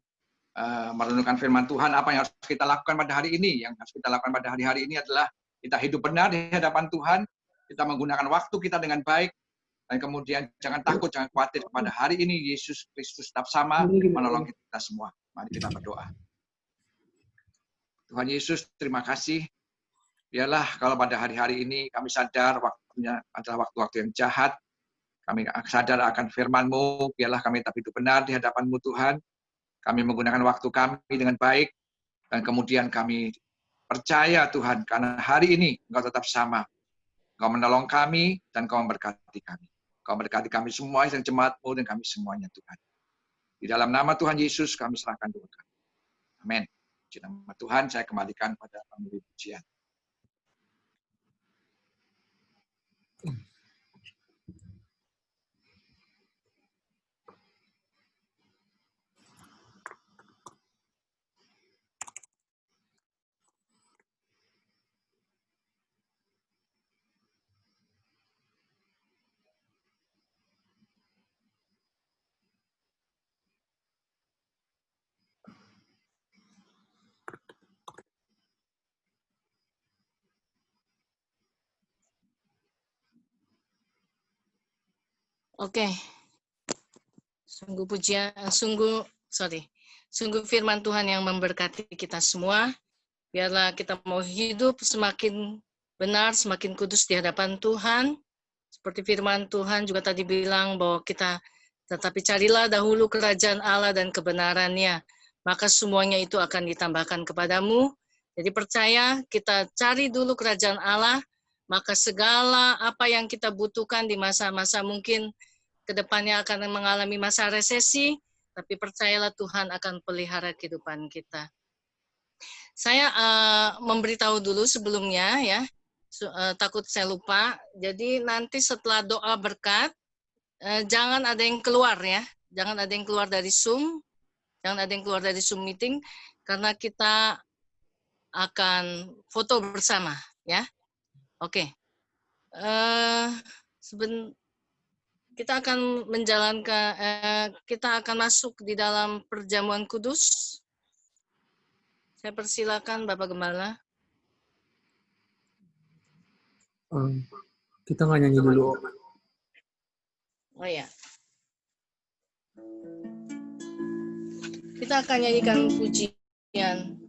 merenungkan firman Tuhan, apa yang harus kita lakukan pada hari ini. Yang harus kita lakukan pada hari-hari ini adalah kita hidup benar di hadapan Tuhan, kita menggunakan waktu kita dengan baik, dan kemudian jangan takut, jangan khawatir. Pada hari ini Yesus Kristus tetap sama menolong kita semua. Mari kita berdoa. Tuhan Yesus, terima kasih. Biarlah kalau pada hari-hari ini kami sadar waktunya adalah waktu-waktu yang jahat, kami sadar akan firman-Mu, biarlah kami tetap hidup benar di hadapan-Mu Tuhan. Kami menggunakan waktu kami dengan baik, dan kemudian kami percaya Tuhan, karena hari ini Engkau tetap sama. Engkau menolong kami, dan Engkau memberkati kami. Engkau memberkati kami semua yang jemaat-Mu, dan kami semuanya Tuhan. Di dalam nama Tuhan Yesus kami serahkan doa kami. Amin. Di nama Tuhan saya kembalikan pada pemimpin pujian. Oke. Sungguh firman Tuhan yang memberkati kita semua. Biarlah kita mau hidup semakin benar, semakin kudus di hadapan Tuhan. Seperti firman Tuhan juga tadi bilang bahwa tetapi carilah dahulu kerajaan Allah dan kebenarannya, maka semuanya itu akan ditambahkan kepadamu. Jadi percaya, kita cari dulu kerajaan Allah, maka segala apa yang kita butuhkan di masa-masa mungkin kedepannya akan mengalami masa resesi, tapi percayalah Tuhan akan pelihara kehidupan kita. Saya memberitahu dulu sebelumnya ya, takut saya lupa. Jadi nanti setelah doa berkat, jangan ada yang keluar ya, jangan ada yang keluar dari Zoom, jangan ada yang keluar dari Zoom meeting, karena kita akan foto bersama ya. Oke. Kita akan menjalankan, kita akan masuk di dalam perjamuan kudus. Saya persilakan Bapak Gembala. Kita nggak nyanyi dulu. Oh ya. Kita akan nyanyikan pujian.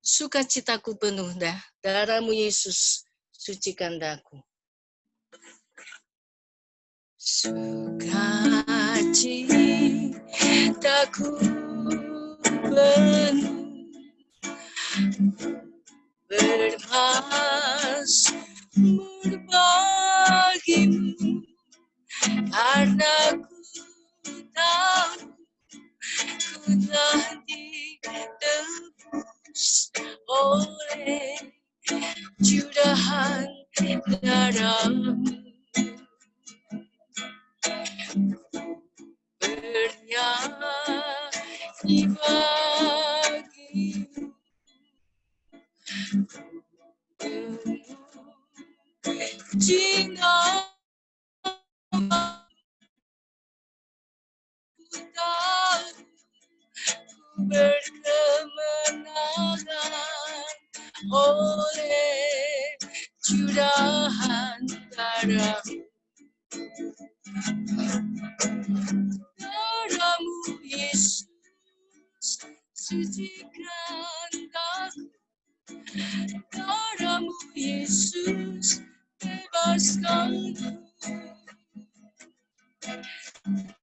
Sukacitaku penuh dah, darahmu Yesus sucikan daku. Sukacitaku penuh, bermasmur bagimu, karena ku tahu ku telah ditebus oleh curahan darahmu. Bernyanyi bagimu, cinta ku tahu ku berkemenangan oleh curahan darahmu. Darahmu Yesus sucikan daku, darahmu Yesus bebaskanku,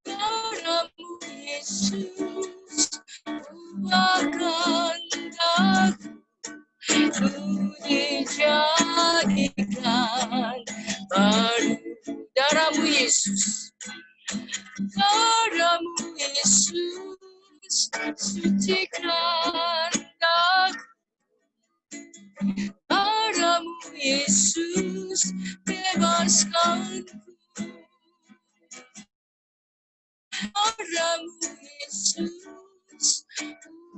darahmu Yesus ubahkan daku, ku dijadikan baru. Darahmu Yesus, darahmu Yesus sucikan daku, darahmu Yesus bebaskanku, darahmu Yesus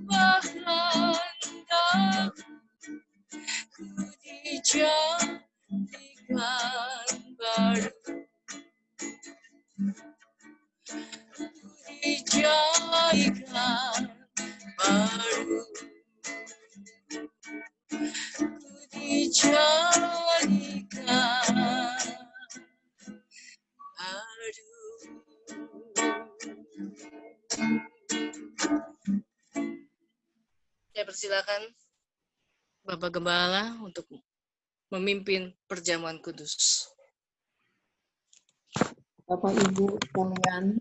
ubahkan daku, ku dijadikan baru. Dijadikan baru, ku dijadikan baru. Saya persilakan Bapak Gembala untuk memimpin perjamuan kudus. Bapak Ibu sekalian,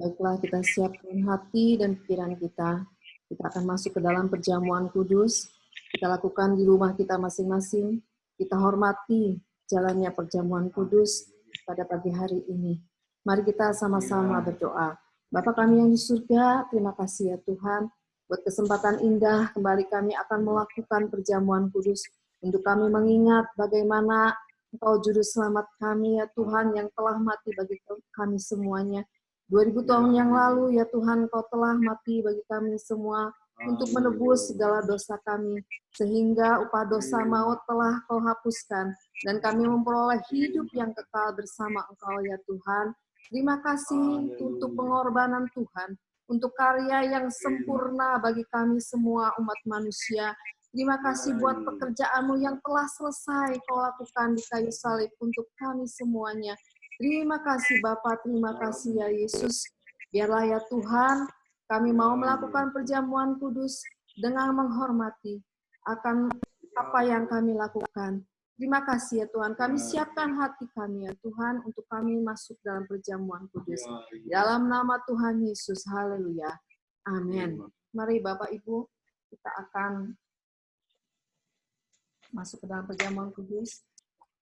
baiklah kita siapkan hati dan pikiran kita. Kita akan masuk ke dalam perjamuan kudus. Kita lakukan di rumah kita masing-masing. Kita hormati jalannya perjamuan kudus pada pagi hari ini. Mari kita sama-sama berdoa. Bapa kami yang di surga, terima kasih ya Tuhan, buat kesempatan indah kembali kami akan melakukan perjamuan kudus untuk kami mengingat bagaimana Engkau juru selamat kami ya Tuhan yang telah mati bagi kami semuanya. 2000 tahun yang lalu ya Tuhan Engkau telah mati bagi kami semua untuk menebus segala dosa kami. Sehingga upah dosa maut telah Kau hapuskan dan kami memperoleh hidup yang kekal bersama Engkau ya Tuhan. Terima kasih untuk pengorbanan Tuhan, untuk karya yang sempurna bagi kami semua umat manusia. Terima kasih buat pekerjaan-Mu yang telah selesai Kau lakukan di kayu salib untuk kami semuanya. Terima kasih Bapa, terima kasih ya Yesus. Biarlah ya Tuhan, kami mau melakukan perjamuan kudus dengan menghormati akan apa yang kami lakukan. Terima kasih ya Tuhan, kami siapkan hati kami ya Tuhan untuk kami masuk dalam perjamuan kudus. Dalam nama Tuhan Yesus, haleluya. Amin. Mari Bapak Ibu, kita akan masuk ke dalam perjamuan kudus.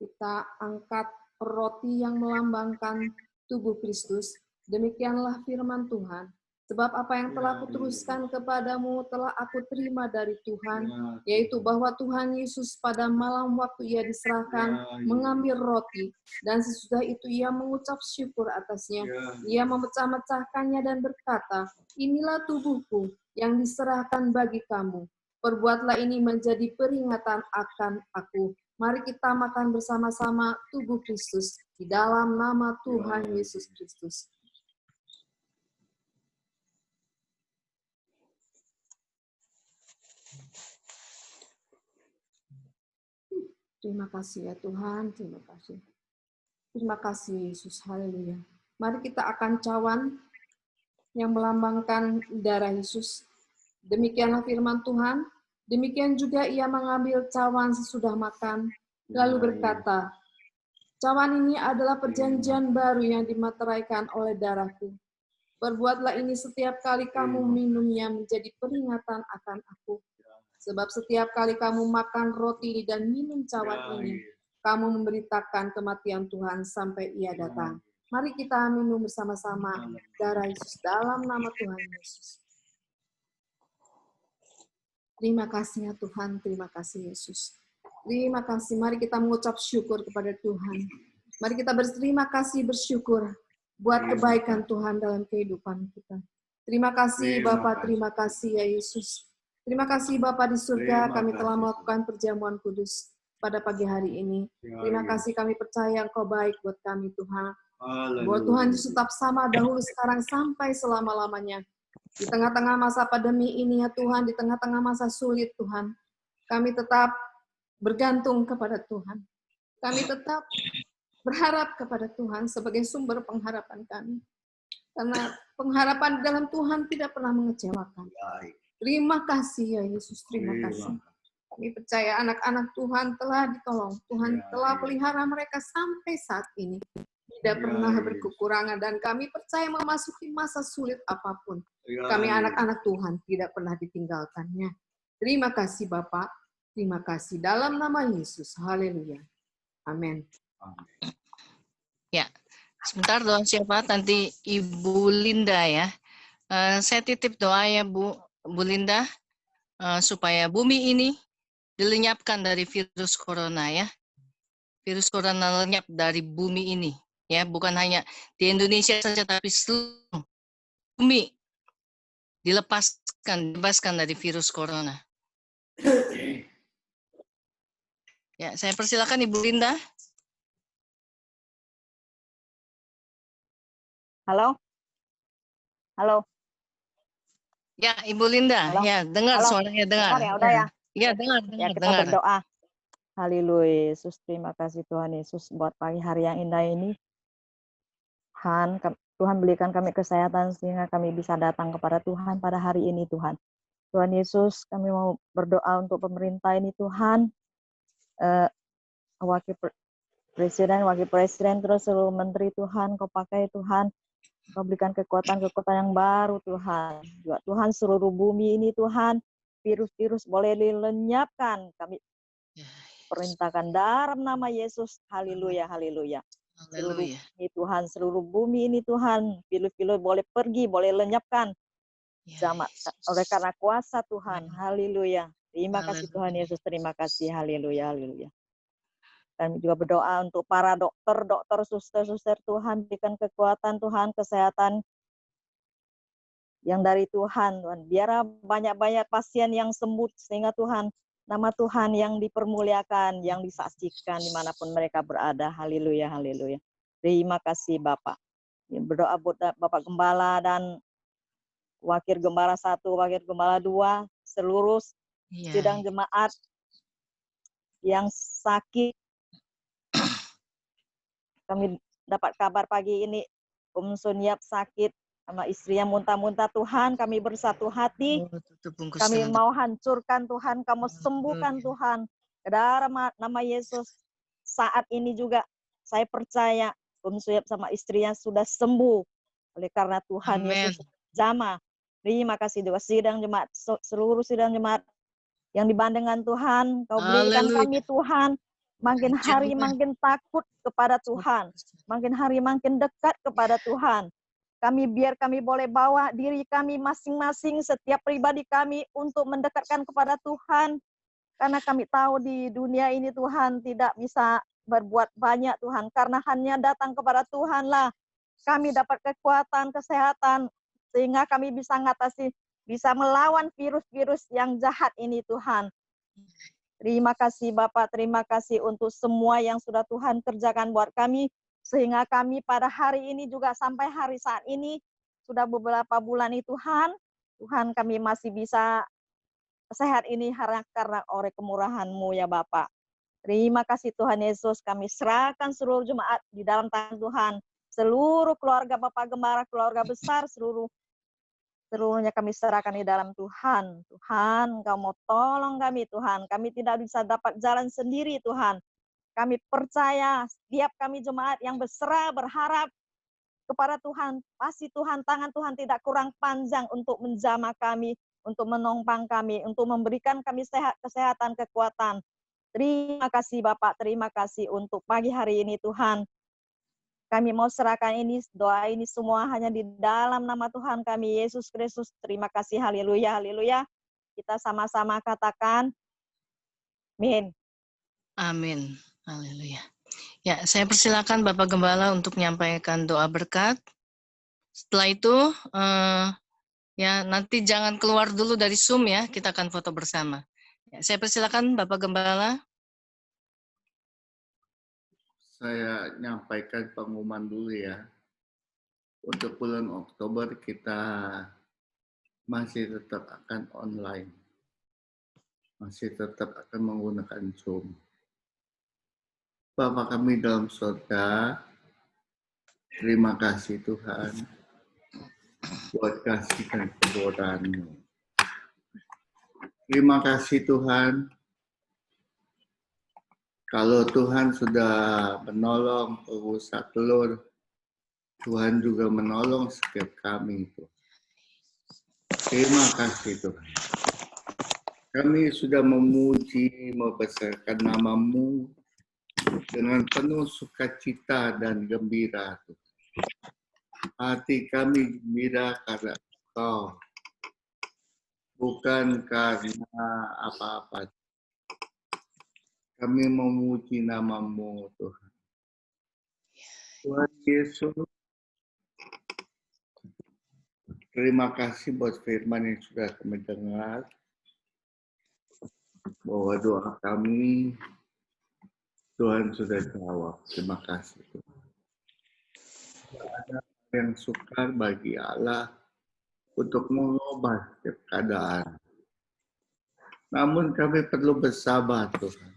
Kita angkat roti yang melambangkan tubuh Kristus. Demikianlah firman Tuhan. Sebab apa yang telah kuteruskan kepadamu telah aku terima dari Tuhan, yaitu bahwa Tuhan Yesus pada malam waktu ia diserahkan mengambil roti, dan sesudah itu ia mengucap syukur atasnya. Ia memecah-mecahkannya dan berkata, inilah tubuhku yang diserahkan bagi kamu. Perbuatlah ini menjadi peringatan akan aku. Mari kita makan bersama-sama tubuh Kristus di dalam nama Tuhan Yesus Kristus. Terima kasih ya Tuhan, terima kasih. Terima kasih Yesus, haleluya. Mari kita akan cawan yang melambangkan darah Yesus. Demikianlah firman Tuhan. Demikian juga ia mengambil cawan sesudah makan, lalu berkata, cawan ini adalah perjanjian baru yang dimateraikan oleh darahku. Perbuatlah ini setiap kali kamu minumnya menjadi peringatan akan aku. Sebab setiap kali kamu makan roti dan minum cawan ini, kamu memberitakan kematian Tuhan sampai ia datang. Mari kita minum bersama-sama darah Yesus dalam nama Tuhan Yesus. Terima kasih ya Tuhan, terima kasih Yesus. Terima kasih, mari kita mengucap syukur kepada Tuhan. Mari kita berterima kasih, bersyukur buat kebaikan Tuhan dalam kehidupan kita. Terima kasih Bapa, terima kasih ya Yesus. Terima kasih Bapa di surga, kami telah melakukan perjamuan kudus pada pagi hari ini. Terima kasih, kami percaya Engkau baik buat kami Tuhan. Buat Tuhan Yesus tetap sama dahulu, sekarang, sampai selama-lamanya. Di tengah-tengah masa pandemi ini ya Tuhan, di tengah-tengah masa sulit Tuhan, kami tetap bergantung kepada Tuhan. Kami tetap berharap kepada Tuhan sebagai sumber pengharapan kami. Karena pengharapan dalam Tuhan tidak pernah mengecewakan. Terima kasih ya Yesus, terima kasih. Kami percaya anak-anak Tuhan telah ditolong. Tuhan telah pelihara mereka sampai saat ini. Tidak pernah berkekurangan, dan kami percaya memasuki masa sulit apapun. Kami anak-anak Tuhan tidak pernah ditinggalkannya. Terima kasih Bapak, terima kasih dalam nama Yesus. Haleluya. Amin. Ya, sebentar doa siapa? Nanti Ibu Linda ya. Saya titip doa ya Bu Linda, supaya bumi ini dilenyapkan dari virus corona ya. Virus corona lenyap dari bumi ini ya, bukan hanya di Indonesia saja tapi seluruh bumi dibebaskan dari virus corona. Ya, saya persilakan Ibu Linda. Halo? Halo? Ya, Ibu Linda. Halo? Ya, dengar Halo? suaranya, dengar. Dengar ya, udah ya? Ya, dengar. Ya, kita berdoa. Haleluya, Yesus, terima kasih Tuhan Yesus buat pagi hari yang indah ini. Tuhan berikan kami kesehatan sehingga kami bisa datang kepada Tuhan pada hari ini Tuhan. Tuhan Yesus, kami mau berdoa untuk pemerintah ini Tuhan. Wakil presiden, terus seluruh menteri Tuhan, Kau pakai Tuhan. Kau berikan kekuatan yang baru Tuhan. Juga Tuhan seluruh bumi ini Tuhan, virus-virus boleh dilenyapkan. Kami perintahkan dalam nama Yesus. Haleluya, haleluya. Seluruh ini Tuhan, seluruh bumi ini Tuhan, virus-virus boleh pergi, boleh lenyapkan. Sama oleh karena kuasa Tuhan. Haleluya. Terima kasih Tuhan Yesus, terima kasih. Haleluya, haleluya. Kami juga berdoa untuk para dokter, suster Tuhan, berikan kekuatan Tuhan, kesehatan yang dari Tuhan. Biar banyak-banyak pasien yang sembuh, sehingga Tuhan, nama Tuhan yang dipermuliakan, yang disaksikan dimanapun mereka berada. Haleluya, haleluya. Terima kasih Bapak. Berdoa buat Bapak Gembala dan Wakil Gembala 1, Wakil Gembala 2, seluruh sidang jemaat yang sakit. Kami dapat kabar pagi ini Sunyap sakit sama istrinya muntah-muntah. Tuhan, kami bersatu hati. Oh, tutup bungkus Kami dengan mau hancurkan Tuhan, kamu sembuhkan Tuhan. Ke dalam nama Yesus. Saat ini juga saya percaya Sunyap sama istrinya sudah sembuh. Oleh karena Tuhan Amin. Yesus jamah. Terima kasih juga sidang jemaat, seluruh sidang jemaat yang dibandingkan Tuhan. Kau berikan Haleluya. kami Tuhan. Makin hari Haleluya. makin takut kepada Tuhan. Makin hari makin dekat kepada Tuhan. Biar kami boleh bawa diri kami masing-masing, setiap pribadi kami untuk mendekatkan kepada Tuhan. Karena kami tahu di dunia ini Tuhan tidak bisa berbuat banyak Tuhan. Karena hanya datang kepada Tuhanlah kami dapat kekuatan, kesehatan. Sehingga kami bisa bisa melawan virus-virus yang jahat ini Tuhan. Terima kasih Bapak, terima kasih untuk semua yang sudah Tuhan kerjakan buat kami. Sehingga kami pada hari ini juga sampai hari saat ini, sudah beberapa bulan ini Tuhan kami masih bisa sehat ini karena oleh kemurahan-Mu ya Bapak. Terima kasih Tuhan Yesus, kami serahkan seluruh jemaat di dalam tangan Tuhan. Seluruh keluarga Bapak Gembala, keluarga besar, seluruhnya kami serahkan di dalam Tuhan. Tuhan, Engkau mau tolong kami Tuhan. Kami tidak bisa dapat jalan sendiri Tuhan. Kami percaya setiap kami jemaat yang berserah, berharap kepada Tuhan. Pasti Tuhan, tangan Tuhan tidak kurang panjang untuk menjamah kami, untuk menopang kami, untuk memberikan kami kesehatan, kekuatan. Terima kasih Bapak, terima kasih untuk pagi hari ini Tuhan. Kami mau serahkan ini, doa ini semua hanya di dalam nama Tuhan kami, Yesus Kristus. Terima kasih, haleluya, haleluya. Kita sama-sama katakan, amin. Amin. Haleluya. Ya, saya persilakan Bapak Gembala untuk menyampaikan doa berkat. Setelah itu, ya nanti jangan keluar dulu dari Zoom ya, kita akan foto bersama. Ya, saya persilakan Bapak Gembala. Saya nyampaikan pengumuman dulu ya. Untuk bulan Oktober kita masih tetap akan online. Masih tetap akan menggunakan Zoom. Bapa kami dalam surga, terima kasih Tuhan buat kasih dan kemurahan-Mu. Terima kasih Tuhan, kalau Tuhan sudah menolong pengusaha telur, Tuhan juga menolong setiap kami. Terima kasih Tuhan. Kami sudah memuji, membesarkan nama-Mu dengan penuh sukacita dan gembira. Hati kami gembira karena Engkau, bukan karena apa-apa. Kami memuji nama-Mu, Tuhan. Tuhan Yesus, terima kasih buat firman yang sudah kami dengar. Bahwa doa kami, Tuhan sudah jawab. Terima kasih, Tuhan. Tidak ada yang sukar bagi Allah untuk mengubah setiap keadaan. Namun kami perlu bersabar, Tuhan.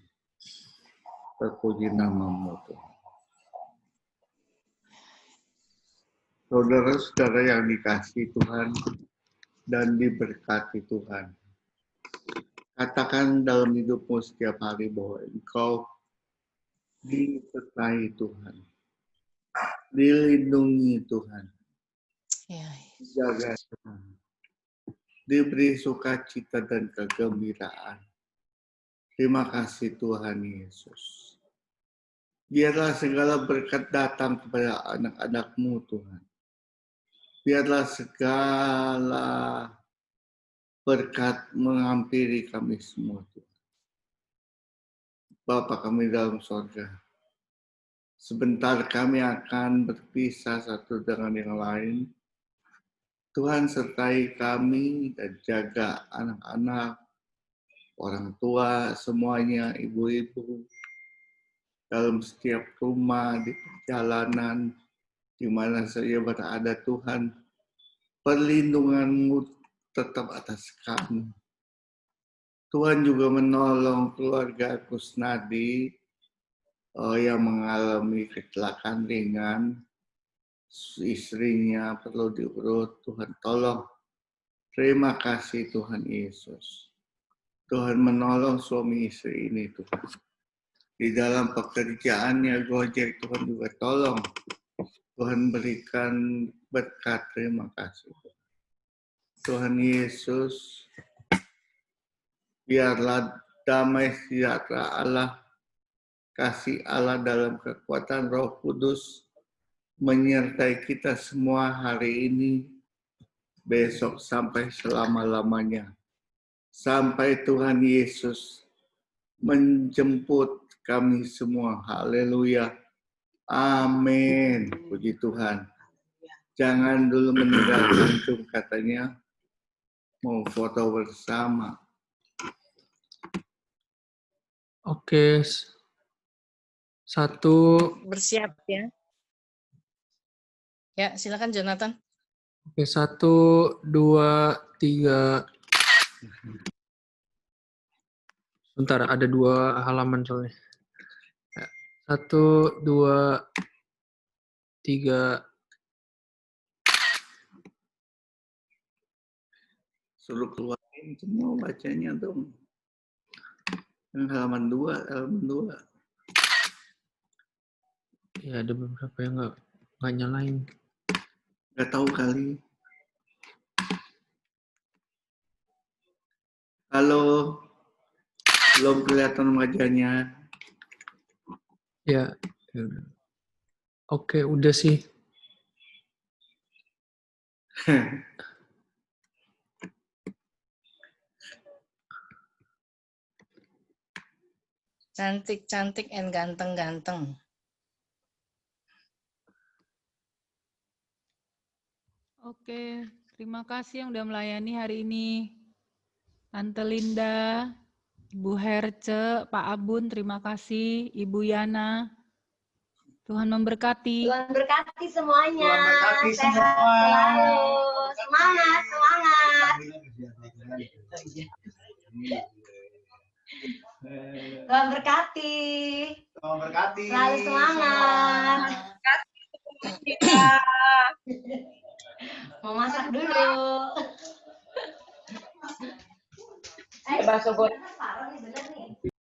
Terpuji nama-Mu, Tuhan. Saudara-saudara yang dikasihi Tuhan dan diberkati Tuhan. Katakan dalam hidupmu setiap hari bahwa engkau disertai Tuhan. Dilindungi Tuhan. Dijaga Tuhan. Diberi sukacita dan kegembiraan. Terima kasih Tuhan Yesus. Biarlah segala berkat datang kepada anak-anak-Mu Tuhan. Biarlah segala berkat menghampiri kami semua Tuhan. Bapa kami dalam surga, sebentar kami akan berpisah satu dengan yang lain. Tuhan sertai kami dan jaga anak-anak, orang tua, semuanya, ibu-ibu, dalam setiap rumah, di perjalanan, di mana saja berada Tuhan, perlindungan-Mu tetap atas kami. Tuhan juga menolong keluarga Kusnadi yang mengalami kecelakaan ringan, istrinya perlu diurut, Tuhan tolong. Terima kasih Tuhan Yesus. Tuhan menolong suami istri ini Tuhan. Di dalam pekerjaannya Gojek Tuhan juga tolong. Tuhan berikan berkat, terima kasih. Tuhan Yesus, biarlah damai sejahtera Allah, kasih Allah dalam kekuatan Roh Kudus menyertai kita semua hari ini, besok sampai selama-lamanya. Sampai Tuhan Yesus menjemput kami semua. Haleluya. Amin. Puji Tuhan. Jangan dulu meninggalkan Tuhan, katanya mau foto bersama. Oke. Satu. Bersiap ya. Ya, silakan Jonathan. Oke, 1, 2, 3. Bentar, ada 2 halaman soalnya. 1, 2, 3. Suruh keluarin semua bacanya dong. Halaman 2, halaman 2. Ya, ada beberapa yang nggak nyalain. Nggak tahu kali. Halo, belum kelihatan wajahnya. Ya. Oke, udah sih. Cantik-cantik and ganteng-ganteng. Oke, terima kasih yang udah melayani hari ini. Tante Linda, Ibu Herce, Pak Abun, terima kasih. Ibu Yana, Tuhan memberkati. Tuhan berkati semuanya. Tuhan berkati Sehat semua. selalu. Semangat, semangat. Tuhan berkati. Tuhan berkati. Selalu semangat. Mau masak dulu. Bakso goreng.